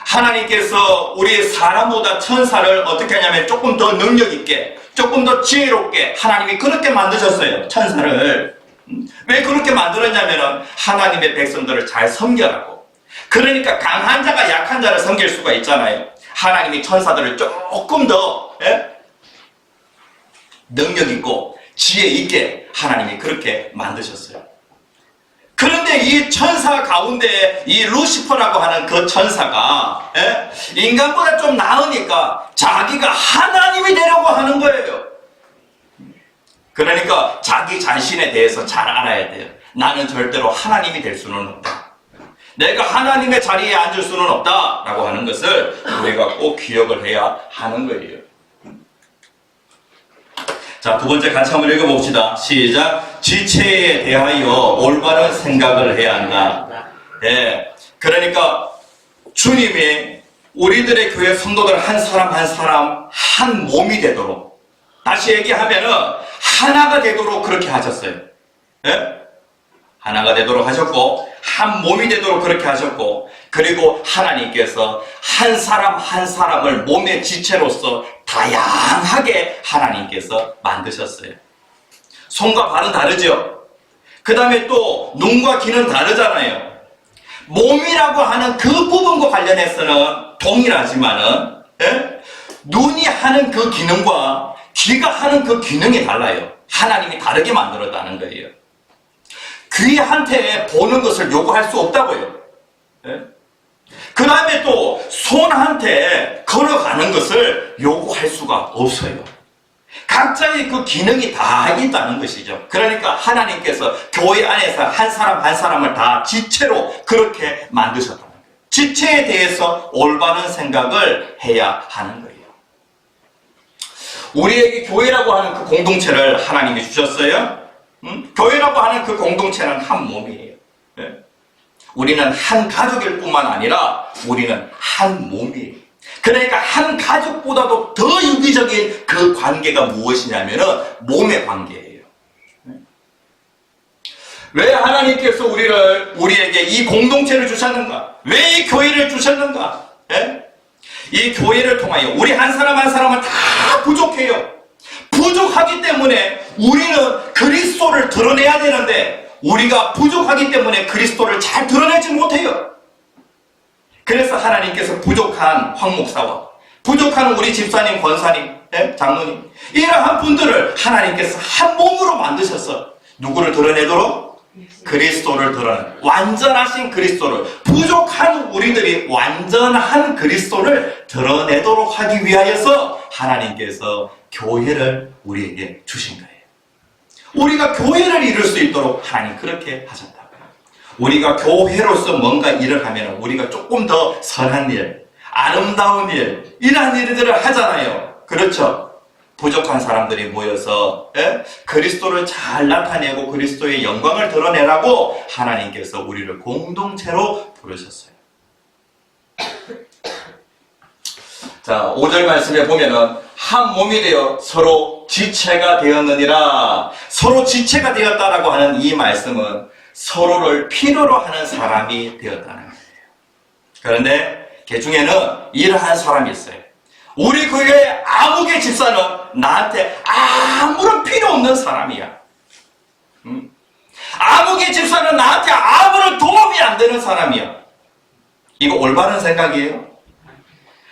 하나님께서 우리 사람보다 천사를 어떻게 하냐면 조금 더 능력 있게, 조금 더 지혜롭게 하나님이 그렇게 만드셨어요. 천사를. 왜 그렇게 만들었냐면 하나님의 백성들을 잘 섬겨라고. 그러니까 강한 자가 약한 자를 섬길 수가 있잖아요. 하나님이 천사들을 조금 더 능력 있고 지혜 있게 하나님이 그렇게 만드셨어요. 그런데 이 천사 가운데 이 루시퍼라고 하는 그 천사가 인간보다 좀 나으니까 자기가 하나님이 되려고 하는 거예요. 그러니까 자기 자신에 대해서 잘 알아야 돼요. 나는 절대로 하나님이 될 수는 없다. 내가 하나님의 자리에 앉을 수는 없다 라고 하는 것을 우리가 꼭 기억을 해야 하는 거예요. 자, 두 번째 같이 한번 읽어봅시다. 시작. 지체에 대하여 올바른 생각을 해야 한다. 그러니까 주님이 우리들의 교회 성도들 한 사람 한 사람 한 몸이 되도록, 다시 얘기하면은 하나가 되도록 그렇게 하셨어요. 하나가 되도록 하셨고 한 몸이 되도록 그렇게 하셨고, 그리고 하나님께서 한 사람 한 사람을 몸의 지체로서 다양하게 하나님께서 만드셨어요. 손과 발은 다르죠. 그 다음에 또 눈과 귀는 다르잖아요. 몸이라고 하는 그 부분과 관련해서는 동일하지만은 눈이 하는 그 기능과 귀가 하는 그 기능이 달라요. 하나님이 다르게 만들었다는 거예요. 귀한테 보는 것을 요구할 수 없다고요. 그 다음에 또 손한테 걸어가는 것을 요구할 수가 없어요. 각자의 그 기능이 다 있다는 것이죠. 그러니까 하나님께서 교회 안에서 한 사람 한 사람을 다 지체로 그렇게 만드셨다는 거예요. 지체에 대해서 올바른 생각을 해야 하는 거예요. 우리에게 교회라고 하는 그 공동체를 하나님이 주셨어요. 교회라고 하는 그 공동체는 한 몸이에요. 우리는 한 가족일 뿐만 아니라 우리는 한 몸이에요. 그러니까 한 가족보다도 더 유기적인 그 관계가 무엇이냐면은 몸의 관계예요. 왜 하나님께서 우리에게 이 공동체를 주셨는가? 왜 이 교회를 주셨는가? 이 교회를 통하여 우리 한 사람 한 사람은 다 부족해요. 부족하기 때문에 우리는 그리스도를 드러내야 되는데 우리가 부족하기 때문에 그리스도를 잘 드러내지 못해요. 그래서 하나님께서 부족한 황 목사와 부족한 우리 집사님, 권사님, 장로님 이러한 분들을 하나님께서 한 몸으로 만드셔서 누구를 드러내도록? 그리스도를 드러내는 완전하신 그리스도를 부족한 우리들이 완전한 그리스도를 드러내도록 하기 위하여서 하나님께서 교회를 우리에게 주신 거예요. 우리가 교회를 이룰 수 있도록 하나님 그렇게 하셨다고요. 우리가 교회로서 뭔가 일을 하면 우리가 조금 더 선한 일, 아름다운 일, 이러한 일들을 하잖아요. 그렇죠? 부족한 사람들이 모여서 그리스도를 잘 나타내고 그리스도의 영광을 드러내라고 하나님께서 우리를 공동체로 부르셨어요. 자, 5절 말씀에 보면은 한 몸이 되어 서로 지체가 되었느니라. 서로 지체가 되었다라고 하는 이 말씀은 서로를 필요로 하는 사람이 되었다는 거예요. 그런데 그 중에는 이러한 사람이 있어요. 우리 교회 아무개 집사는 나한테 아무런 필요 없는 사람이야. 아무개 집사는 나한테 아무런 도움이 안 되는 사람이야. 이거 올바른 생각이에요?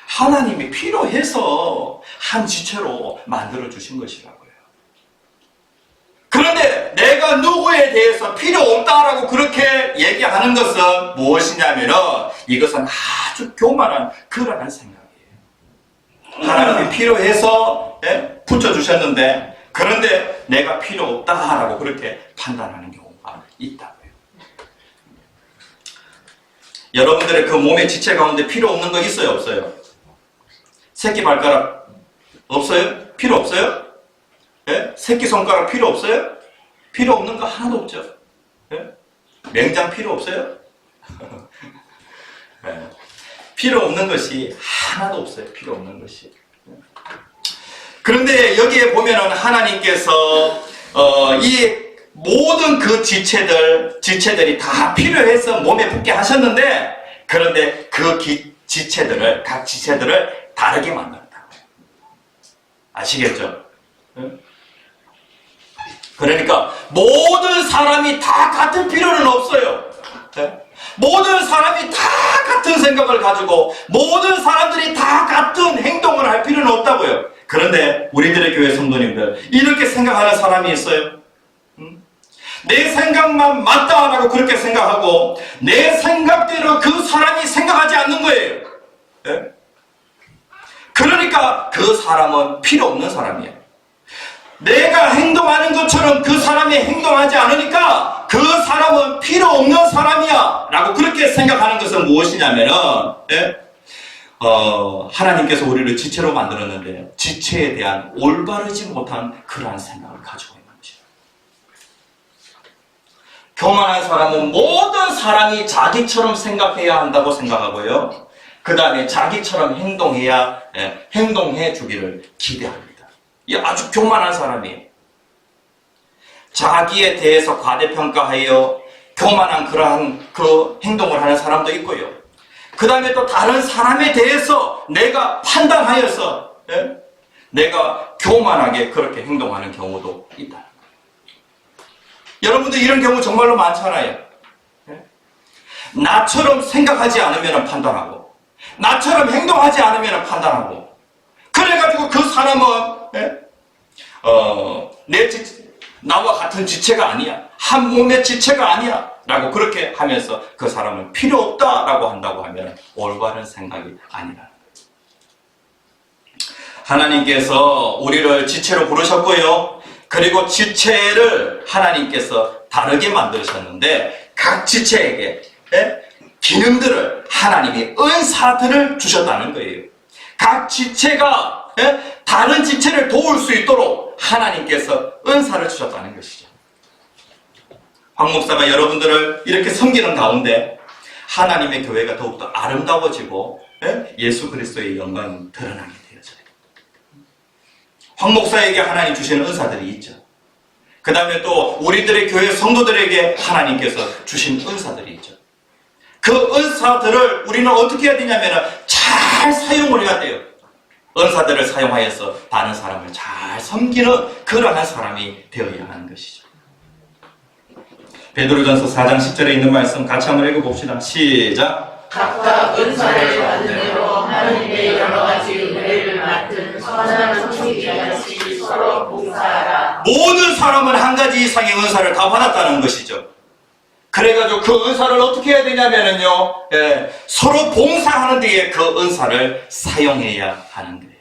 하나님이 필요해서 한 지체로 만들어 주신 것이라고요. 그런데 내가 누구에 대해서 필요 없다라고 그렇게 얘기하는 것은 무엇이냐면은 이것은 아주 교만한 그러한 생각이에요. 하나님이 필요해서 붙여주셨는데 그런데 내가 필요 없다라고 그렇게 판단하는 경우가 있다고요. 여러분들의 그 몸의 지체 가운데 필요 없는 거 있어요, 없어요? 새끼발가락 없어요? 필요 없어요? 새끼손가락 필요 없어요? 필요 없는 거 하나도 없죠. 맹장 필요 없어요? 필요 없는 것이 하나도 없어요. 필요 없는 것이. 그런데 여기에 보면은 하나님께서 이 모든 그 지체들이 다 필요해서 몸에 붙게 하셨는데 그런데 그 각 지체들을 다르게 만들었다. 아시겠죠? 그러니까 모든 사람이 다 같은 필요는 없어요. 모든 사람이 다 같은 생각을 가지고 모든 사람들이 다 같은 행동을 할 필요는 없다고요. 그런데 우리들의 교회 성도님들 이렇게 생각하는 사람이 있어요. 내 생각만 맞다라고 그렇게 생각하고 내 생각대로 그 사람이 생각하지 않는 거예요. 그러니까 그 사람은 필요 없는 사람이에요. 내가 행동하는 것처럼 그 사람이 행동하지 않으니까 그 사람은 필요 없는 사람이야 라고 그렇게 생각하는 것은 무엇이냐면은 하나님께서 우리를 지체로 만들었는데 지체에 대한 올바르지 못한 그러한 생각을 가지고 있는 것이에요. 교만한 사람은 모든 사람이 자기처럼 생각해야 한다고 생각하고요. 그 다음에 자기처럼 행동해 주기를 기대합니다. 이 아주 교만한 사람이에요. 자기에 대해서 과대평가하여 교만한 그러한 그 행동을 하는 사람도 있고요. 그 다음에 또 다른 사람에 대해서 내가 판단하여서 내가 교만하게 그렇게 행동하는 경우도 있다. 여러분들 이런 경우 정말로 많잖아요. 나처럼 생각하지 않으면 판단하고 나처럼 행동하지 않으면 판단하고 그래가지고 그 사람은 나와 같은 지체가 아니야. 한 몸의 지체가 아니야. 라고 그렇게 하면서 그 사람은 필요 없다라고 한다고 하면 올바른 생각이 아니라. 하나님께서 우리를 지체로 부르셨고요. 그리고 지체를 하나님께서 다르게 만드셨는데 각 지체에게 기능들을 하나님이 은사들을 주셨다는 거예요. 각 지체가 다른 지체를 도울 수 있도록 하나님께서 은사를 주셨다는 것이죠. 황 목사가 여러분들을 이렇게 섬기는 가운데 하나님의 교회가 더욱더 아름다워지고 예수 그리스도의 영광이 드러나게 되어져요. 황 목사에게 하나님 주시는 은사들이 있죠. 그 다음에 또 우리들의 교회 성도들에게 하나님께서 주신 은사들이 있죠. 그 은사들을 우리는 어떻게 해야 되냐면 잘 사용을 해야 돼요. 은사들을 사용하여서 다른 사람을 잘 섬기는 그러한 사람이 되어야 하는 것이죠. 베드로전서 4장 10절에 있는 말씀 같이 한번 읽어봅시다. 시작. 각각 은사를 받은 대로 하나님의 여러 가지 은혜를 맡은 선한 성실이같이 서로 봉사하라. 모든 사람은 한 가지 이상의 은사를 다 받았다는 것이죠. 그래가지고 그 은사를 어떻게 해야 되냐면요, 서로 봉사하는 데에 그 은사를 사용해야 하는 거예요.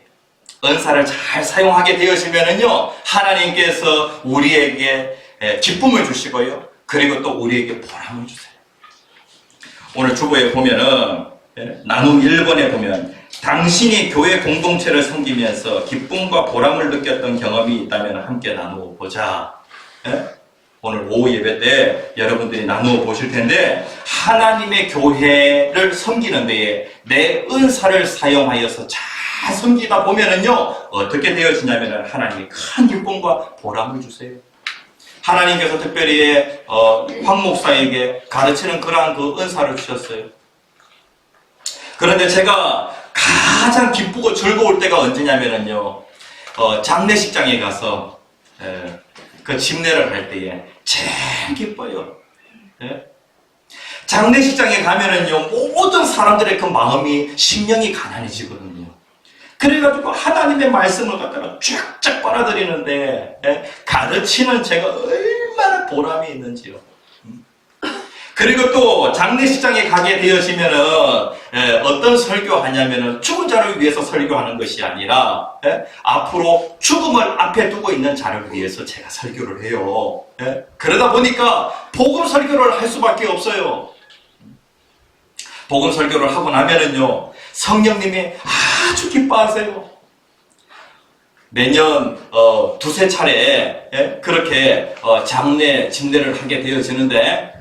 은사를 잘 사용하게 되어지면요, 하나님께서 우리에게 기쁨을 주시고요, 그리고 또 우리에게 보람을 주세요. 오늘 주보에 보면은 나눔 1번에 보면 당신이 교회 공동체를 섬기면서 기쁨과 보람을 느꼈던 경험이 있다면 함께 나누어 보자. 오늘 오후 예배 때 여러분들이 나누어 보실 텐데 하나님의 교회를 섬기는 데에 내 은사를 사용하여서 잘 섬기다 보면은요 어떻게 되어지냐면 하나님이 큰 기쁨과 보람을 주세요. 하나님께서 특별히 황 목사에게 가르치는 그러한 그 은사를 주셨어요. 그런데 제가 가장 기쁘고 즐거울 때가 언제냐면은요 장례식장에 가서 그 집례를 할 때에 제일 기뻐요. 장례식장에 가면은요 모든 사람들의 그 마음이 심령이 가난해지거든요. 그래가지고 하나님의 말씀을 갖다가 쫙쫙 빨아들이는데 가르치는 제가 얼마나 보람이 있는지요. 그리고 또 장례식장에 가게 되어지면은 어떤 설교하냐면은 죽은 자를 위해서 설교하는 것이 아니라 앞으로 죽음을 앞에 두고 있는 자를 위해서 제가 설교를 해요. 그러다 보니까 복음 설교를 할 수밖에 없어요. 복음 설교를 하고 나면은요 성령님이 아주 기뻐하세요. 매년 두세 차례 그렇게 장례 집례를 하게 되어지는데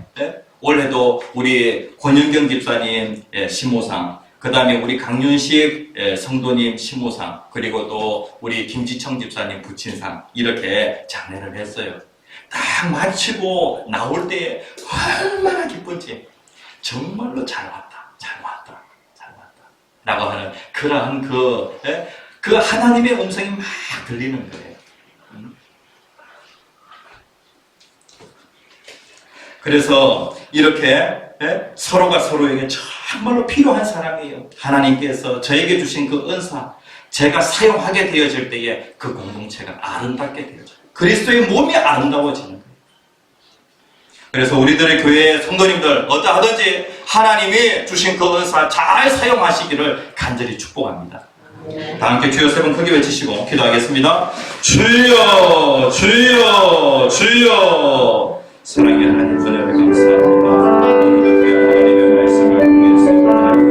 올해도 우리 권윤경 집사님 시모상, 그 다음에 우리 강윤식 성도님 시모상, 그리고 또 우리 김지청 집사님 부친상 이렇게 장례를 했어요. 딱 마치고 나올 때 얼마나 기쁜지 정말로 잘 왔다 라고 하는 그러한 그 하나님의 음성이 막 들리는 거예요. 그래서 이렇게 서로가 서로에게 정말로 필요한 사람이에요. 하나님께서 저에게 주신 그 은사, 제가 사용하게 되어질 때에 그 공동체가 아름답게 되어져요. 그리스도의 몸이 아름다워지는 거예요. 그래서 우리들의 교회 성도님들 어떠하든지 하나님이 주신 그 은사 잘 사용하시기를 간절히 축복합니다. 다 함께 주여 세 번 크게 외치시고 기도하겠습니다. 주여 주여 주여. 사랑의 하나님 은혜를 감사합니다. 오늘도 귀한 하나님의 말씀을 통해서 하나님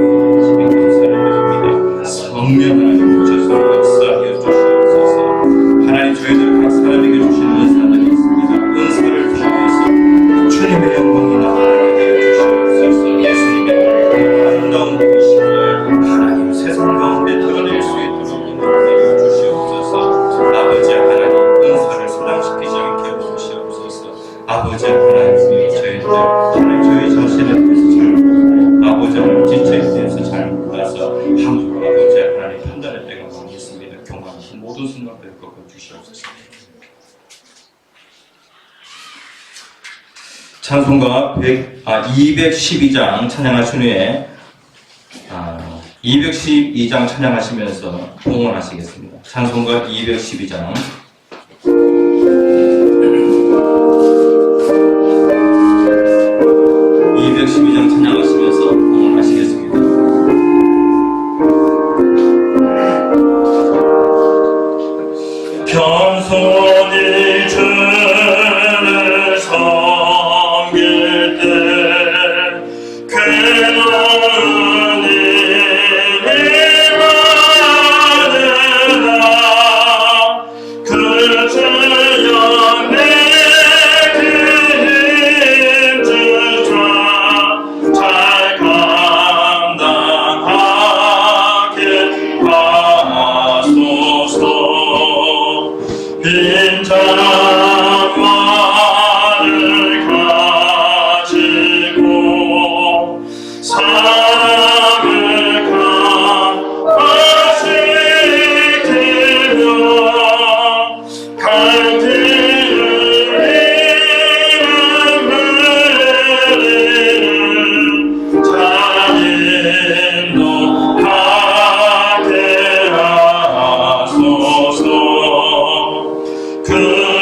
감사를 드립니다. 성령 하나님 오셔서 역사하여 주시옵소서. 하나님 저희들 각 사람에게 주시는 은사들이 있습니다. 은사를 통해서 주님의 영광이 나타나게 되어 주시옵소서. 예수님의 아름다운 보이심을 하나님 세상 가운데 드러낼 수 있도록 인도하여 주시옵소서. 아버지 하나님 은사를 소장시키지 않게 해주시옵소서. 아버지 하나님 저희들 하나님 저희 자신에 대해서 잘 모르고 아버지 하나님 지체에 대해서 잘 몰라서 함부로 아버지 하나님 판단할 때가 많이 있습니다. 경험하신 모든 순간들을 꺾어 주시옵소서. 찬송가 212장 찬양하신 후에 212장 찬양하시면서 응원하시겠습니다. 찬송가 212장 겸손히 주를 섬길 때 괴로운 일이 많으나 그 주여 내게 힘 주사 잘 감당하게 하소서. 빈자만을 가지고 사랑을 강화시키며 갈대를 이루는 자인도 하게 하소서. 그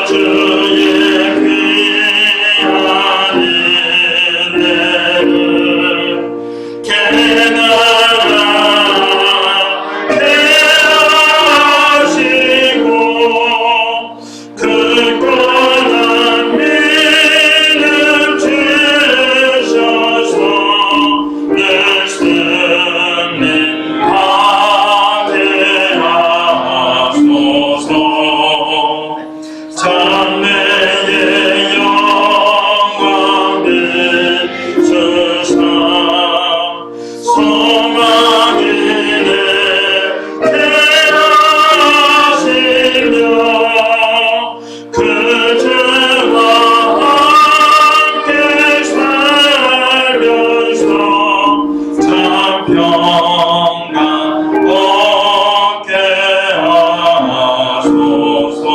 주의 귀한 은혜를 깨달게 하시고 굳건한 믿음 주셔서 늘 승리하게 하소서. 찬미의 영광 비추사 소망이 내게 하시며 그 주와 함께 살면서 참 평강 얻게 하소서.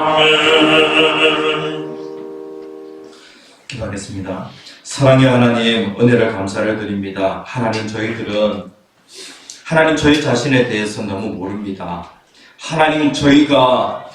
아멘. 기도하겠습니다. 사랑의 하나님, 은혜를 감사를 드립니다. 하나님, 저희들은 하나님 저희 자신에 대해서 너무 모릅니다. 하나님,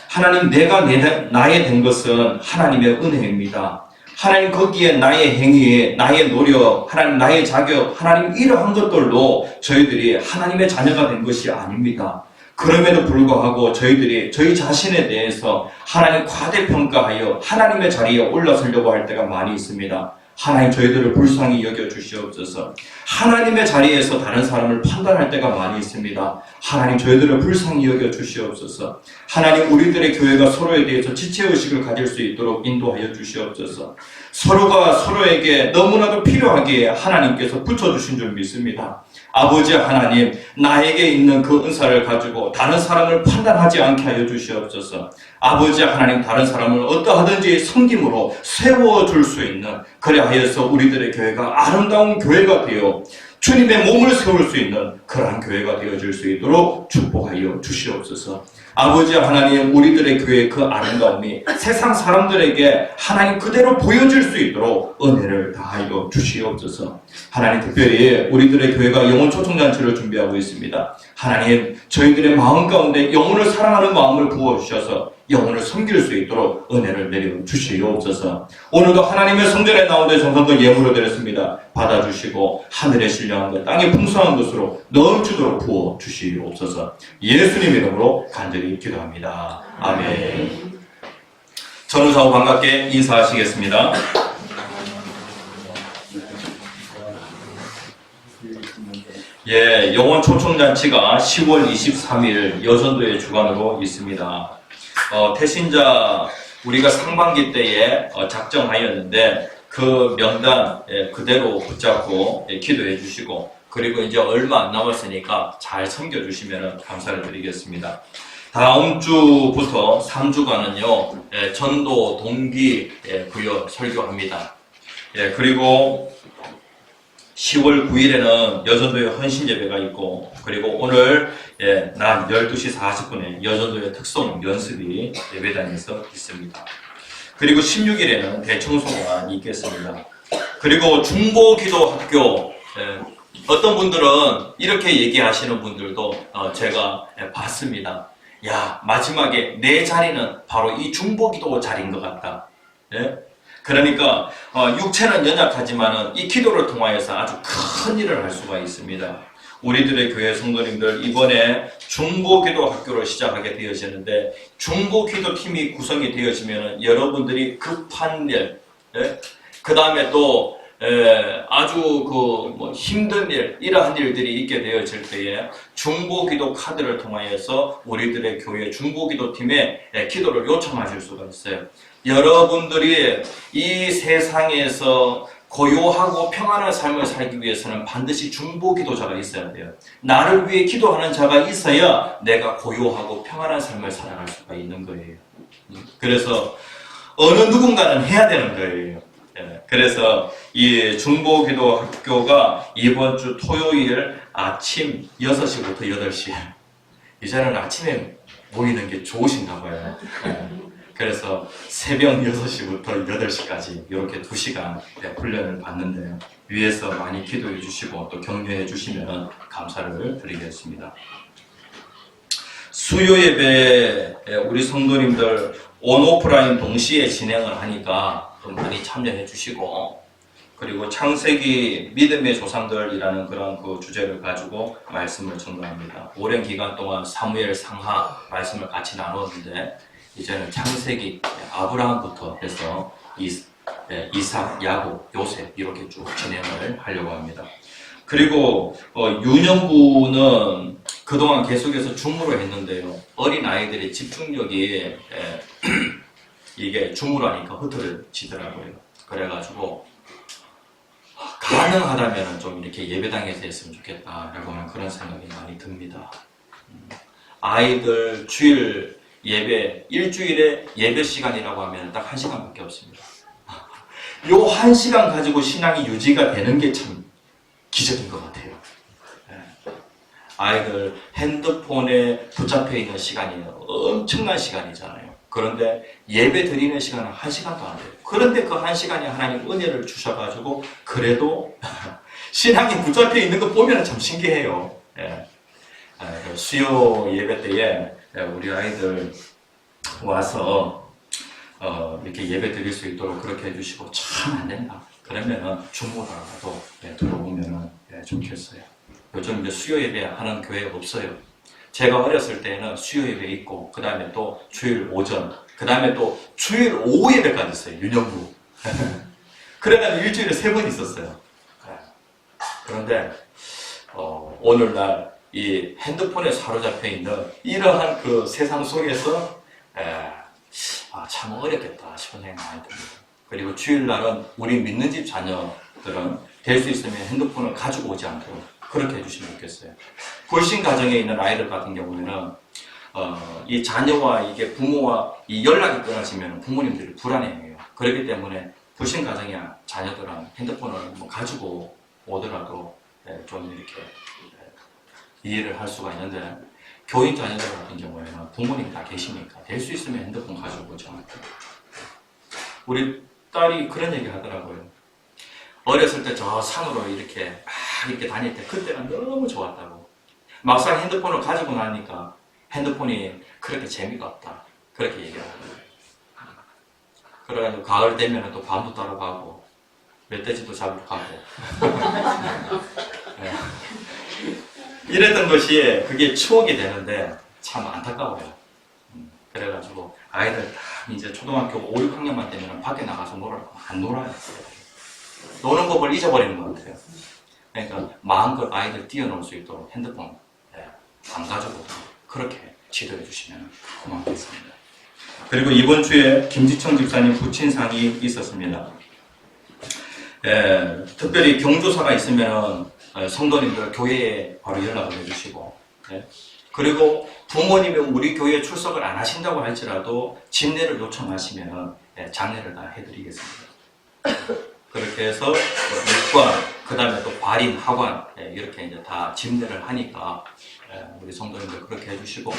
하나님 내가 나의 된 것은 하나님의 은혜입니다. 하나님, 거기에 나의 행위, 나의 노력, 하나님 나의 자격, 하나님 이러한 것들로 저희들이 하나님의 자녀가 된 것이 아닙니다. 그럼에도 불구하고 저희들이 저희 자신에 대해서 하나님 과대평가하여 하나님의 자리에 올라서려고 할 때가 많이 있습니다. 하나님, 저희들을 불쌍히 여겨 주시옵소서. 하나님의 자리에서 다른 사람을 판단할 때가 많이 있습니다. 하나님, 저희들을 불쌍히 여겨 주시옵소서. 하나님, 우리들의 교회가 서로에 대해서 지체의식을 가질 수 있도록 인도하여 주시옵소서. 서로가 서로에게 너무나도 필요하게 하나님께서 붙여주신 줄 믿습니다. 아버지 하나님, 나에게 있는 그 은사를 가지고 다른 사람을 판단하지 않게 하여 주시옵소서. 아버지 하나님, 다른 사람을 어떠하든지 섬김으로 세워줄 수 있는, 그래 하여서 우리들의 교회가 아름다운 교회가 되어 주님의 몸을 세울 수 있는 그러한 교회가 되어질 수 있도록 축복하여 주시옵소서. 아버지 하나님, 우리들의 교회의 그 아름다움이 세상 사람들에게 하나님 그대로 보여질 수 있도록 은혜를 다하여 주시옵소서. 하나님, 특별히 우리들의 교회가 영혼 초청잔치를 준비하고 있습니다. 하나님, 저희들의 마음 가운데 영혼을 사랑하는 마음을 부어주셔서 영혼을 섬길 수 있도록 은혜를 내려 주시옵소서. 오늘도 하나님의 성전에 나오는 정성을 예물로 드렸습니다. 받아주시고 하늘의 신령한 것, 땅의 풍성한 것으로 넘치도록 부어 주시옵소서. 예수님 이름으로 간절히 기도합니다. 아멘. 전우사후 반갑게 인사하시겠습니다. 영혼 초청잔치가 10월 23일 여전도의 주관으로 있습니다. 태신자 우리가 상반기 때에 작정하였는데 그 명단 그대로 붙잡고 기도해 주시고, 그리고 이제 얼마 안 남았으니까 잘 섬겨주시면 감사를 드리겠습니다. 다음 주부터 3주간은요 전도 동기 부여 설교합니다. 그리고 10월 9일에는 여전도의 헌신 예배가 있고, 그리고 오늘 낮 12시 40분에 여전도의 특송 연습이 예배당에서 있습니다. 그리고 16일에는 대청소가 있겠습니다. 그리고 중보기도학교, 어떤 분들은 이렇게 얘기하시는 분들도 제가 봤습니다. 야, 마지막에 내 자리는 바로 이 중보기도 자리인 것 같다. 그러니까 육체는 연약하지만은 이 기도를 통하여서 아주 큰 일을 할 수가 있습니다. 우리들의 교회 성도님들 이번에 중보기도 학교를 시작하게 되어지는데 중보기도팀이 구성이 되어지면 여러분들이 급한 일, 그 다음에 또 아주 뭐 힘든 일, 이러한 일들이 있게 되어질 때에 중보기도 카드를 통하여서 우리들의 교회 중보기도팀에 기도를 요청하실 수가 있어요. 여러분들이 이 세상에서 고요하고 평안한 삶을 살기 위해서는 반드시 중보기도자가 있어야 돼요. 나를 위해 기도하는 자가 있어야 내가 고요하고 평안한 삶을 살아갈 수가 있는 거예요. 그래서 어느 누군가는 해야 되는 거예요. 그래서 이 중보기도 학교가 이번 주 토요일 아침 6시부터 8시. 이제는 아침에 모이는 게 좋으신가 봐요. 그래서 새벽 6시부터 8시까지 이렇게 2시간 훈련을 받는데요. 위에서 많이 기도해 주시고 또 격려해 주시면 감사를 드리겠습니다. 수요 예배 우리 성도님들 온 오프라인 동시에 진행을 하니까 좀 많이 참여해 주시고, 그리고 창세기 믿음의 조상들이라는 그런 그 주제를 가지고 말씀을 전가합니다. 오랜 기간 동안 사무엘 상하 말씀을 같이 나눴는데 이제는 창세기 아브라함부터 해서 이삭, 야곱, 요셉 이렇게 쭉 진행을 하려고 합니다. 그리고 유년부는 그동안 계속해서 줌으로 했는데요. 어린 아이들의 집중력이 이게 줌으로 하니까 흐트러지더라고요. 그래가지고 가능하다면 좀 이렇게 예배당에서 했으면 좋겠다라고 하는 그런 생각이 많이 듭니다. 아이들 주일 예배, 일주일에 예배 시간이라고 하면 딱 1시간밖에 없습니다. 요 1시간 가지고 신앙이 유지가 되는 게 참 기적인 것 같아요. 아이들 핸드폰에 붙잡혀 있는 시간이 엄청난 시간이잖아요. 그런데 예배 드리는 시간은 1시간도 안 돼요. 그런데 그 1시간이 하나님 은혜를 주셔가지고 그래도 신앙이 붙잡혀 있는 거 보면 참 신기해요. 수요 예배 때에 우리 아이들 와서 이렇게 예배 드릴 수 있도록 그렇게 해주시고, 참 안 된다 그러면은 주무라도 들어오면은 좋겠어요. 요즘 이제 수요 예배 하는 교회 없어요. 제가 어렸을 때는 수요 예배 있고, 그 다음에 또 주일 오전, 그 다음에 또 주일 오후 예배까지 있어요. 유년부. 그래가지고 일주일에 3번 있었어요. 그런데 오늘날 이 핸드폰에 사로잡혀 있는 이러한 그 세상 속에서 참 어렵겠다 싶은 생각이 많이 듭니다. 그리고 주일날은 우리 믿는 집 자녀들은 될 수 있으면 핸드폰을 가지고 오지 않도록 그렇게 해주시면 좋겠어요. 불신 가정에 있는 아이들 같은 경우에는 이 자녀와 이게 부모와 이 연락이 끊어지면 부모님들이 불안해해요. 그렇기 때문에 불신 가정의 자녀들은 핸드폰을 뭐 가지고 오더라도 좀 이렇게 이해를 할 수가 있는데, 교인 자녀들 같은 경우에는 부모님이 다 계시니까 될 수 있으면 핸드폰 가지고 오지 않고. 우리 딸이 그런 얘기 하더라고요. 어렸을 때 저 산으로 이렇게 막 이렇게 다닐 때 그때는 너무 좋았다고. 막상 핸드폰을 가지고 나니까 핸드폰이 그렇게 재미가 없다. 그렇게 얘기를 하더라고요. 그래가지고 가을 되면 또 밤도 따러 가고 멧돼지도 잡으러 가고 이랬던 것이 그게 추억이 되는데 참 안타까워요. 그래가지고 아이들 다 이제 초등학교 5, 6학년만 되면 밖에 나가서 놀으라고 안 놀아요. 노는 법을 잊어버리는 것 같아요. 그러니까 마음껏 아이들 뛰어놀 수 있도록 핸드폰 안 가져오도록 그렇게 지도해 주시면 고맙겠습니다. 그리고 이번 주에 김지청 집사님 부친상이 있었습니다. 특별히 경조사가 있으면 성도님들 교회에 바로 연락을 해주시고, 그리고 부모님이 우리 교회에 출석을 안 하신다고 할지라도 집례를 요청하시면 장례를 다 해드리겠습니다. 그렇게 해서 육관, 그 다음에 또 발인, 하관 이렇게 이제 다 집례를 하니까 우리 성도님들 그렇게 해주시고,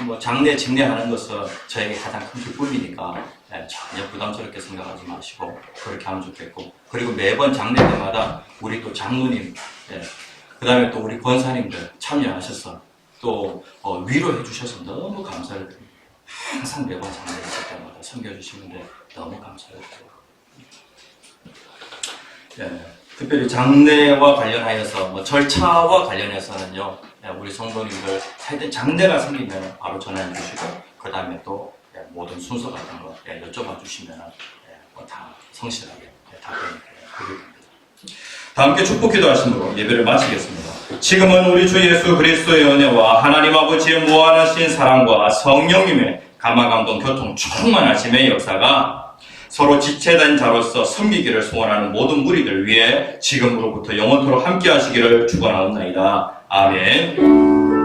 뭐 장례, 집례하는 것은 저에게 가장 큰 기쁨이니까 전혀 부담스럽게 생각하지 마시고 그렇게 하면 좋겠고, 그리고 매번 장례 때마다 우리 또 장로님, 그 다음에 또 우리 권사님들 참여하셔서 또 위로해 주셔서 너무 감사를 드립니다. 항상 매번 장례 있을 때마다 섬겨주시는데 너무 감사를 드립니다. 특별히 장례와 관련하여서 절차와 관련해서는요, 우리 성도님들 하여튼 장례가 생기면 바로 전화해 주시고 그 다음에 또 모든 순서 같은 거 여쭤봐 주시면 다 성실하게 답변 드리겠습니다. 다 함께 축복 기도하심으로 예배를 마치겠습니다. 지금은 우리 주 예수 그리스도의 은혜와 하나님 아버지의 무한하신 사랑과 성령님의 감화감동 교통 충만하심의 역사가 서로 지체된 자로서 섬기기를 소원하는 모든 무리들 위해 지금으로부터 영원토록 함께 하시기를 축원하옵나이다. 아멘.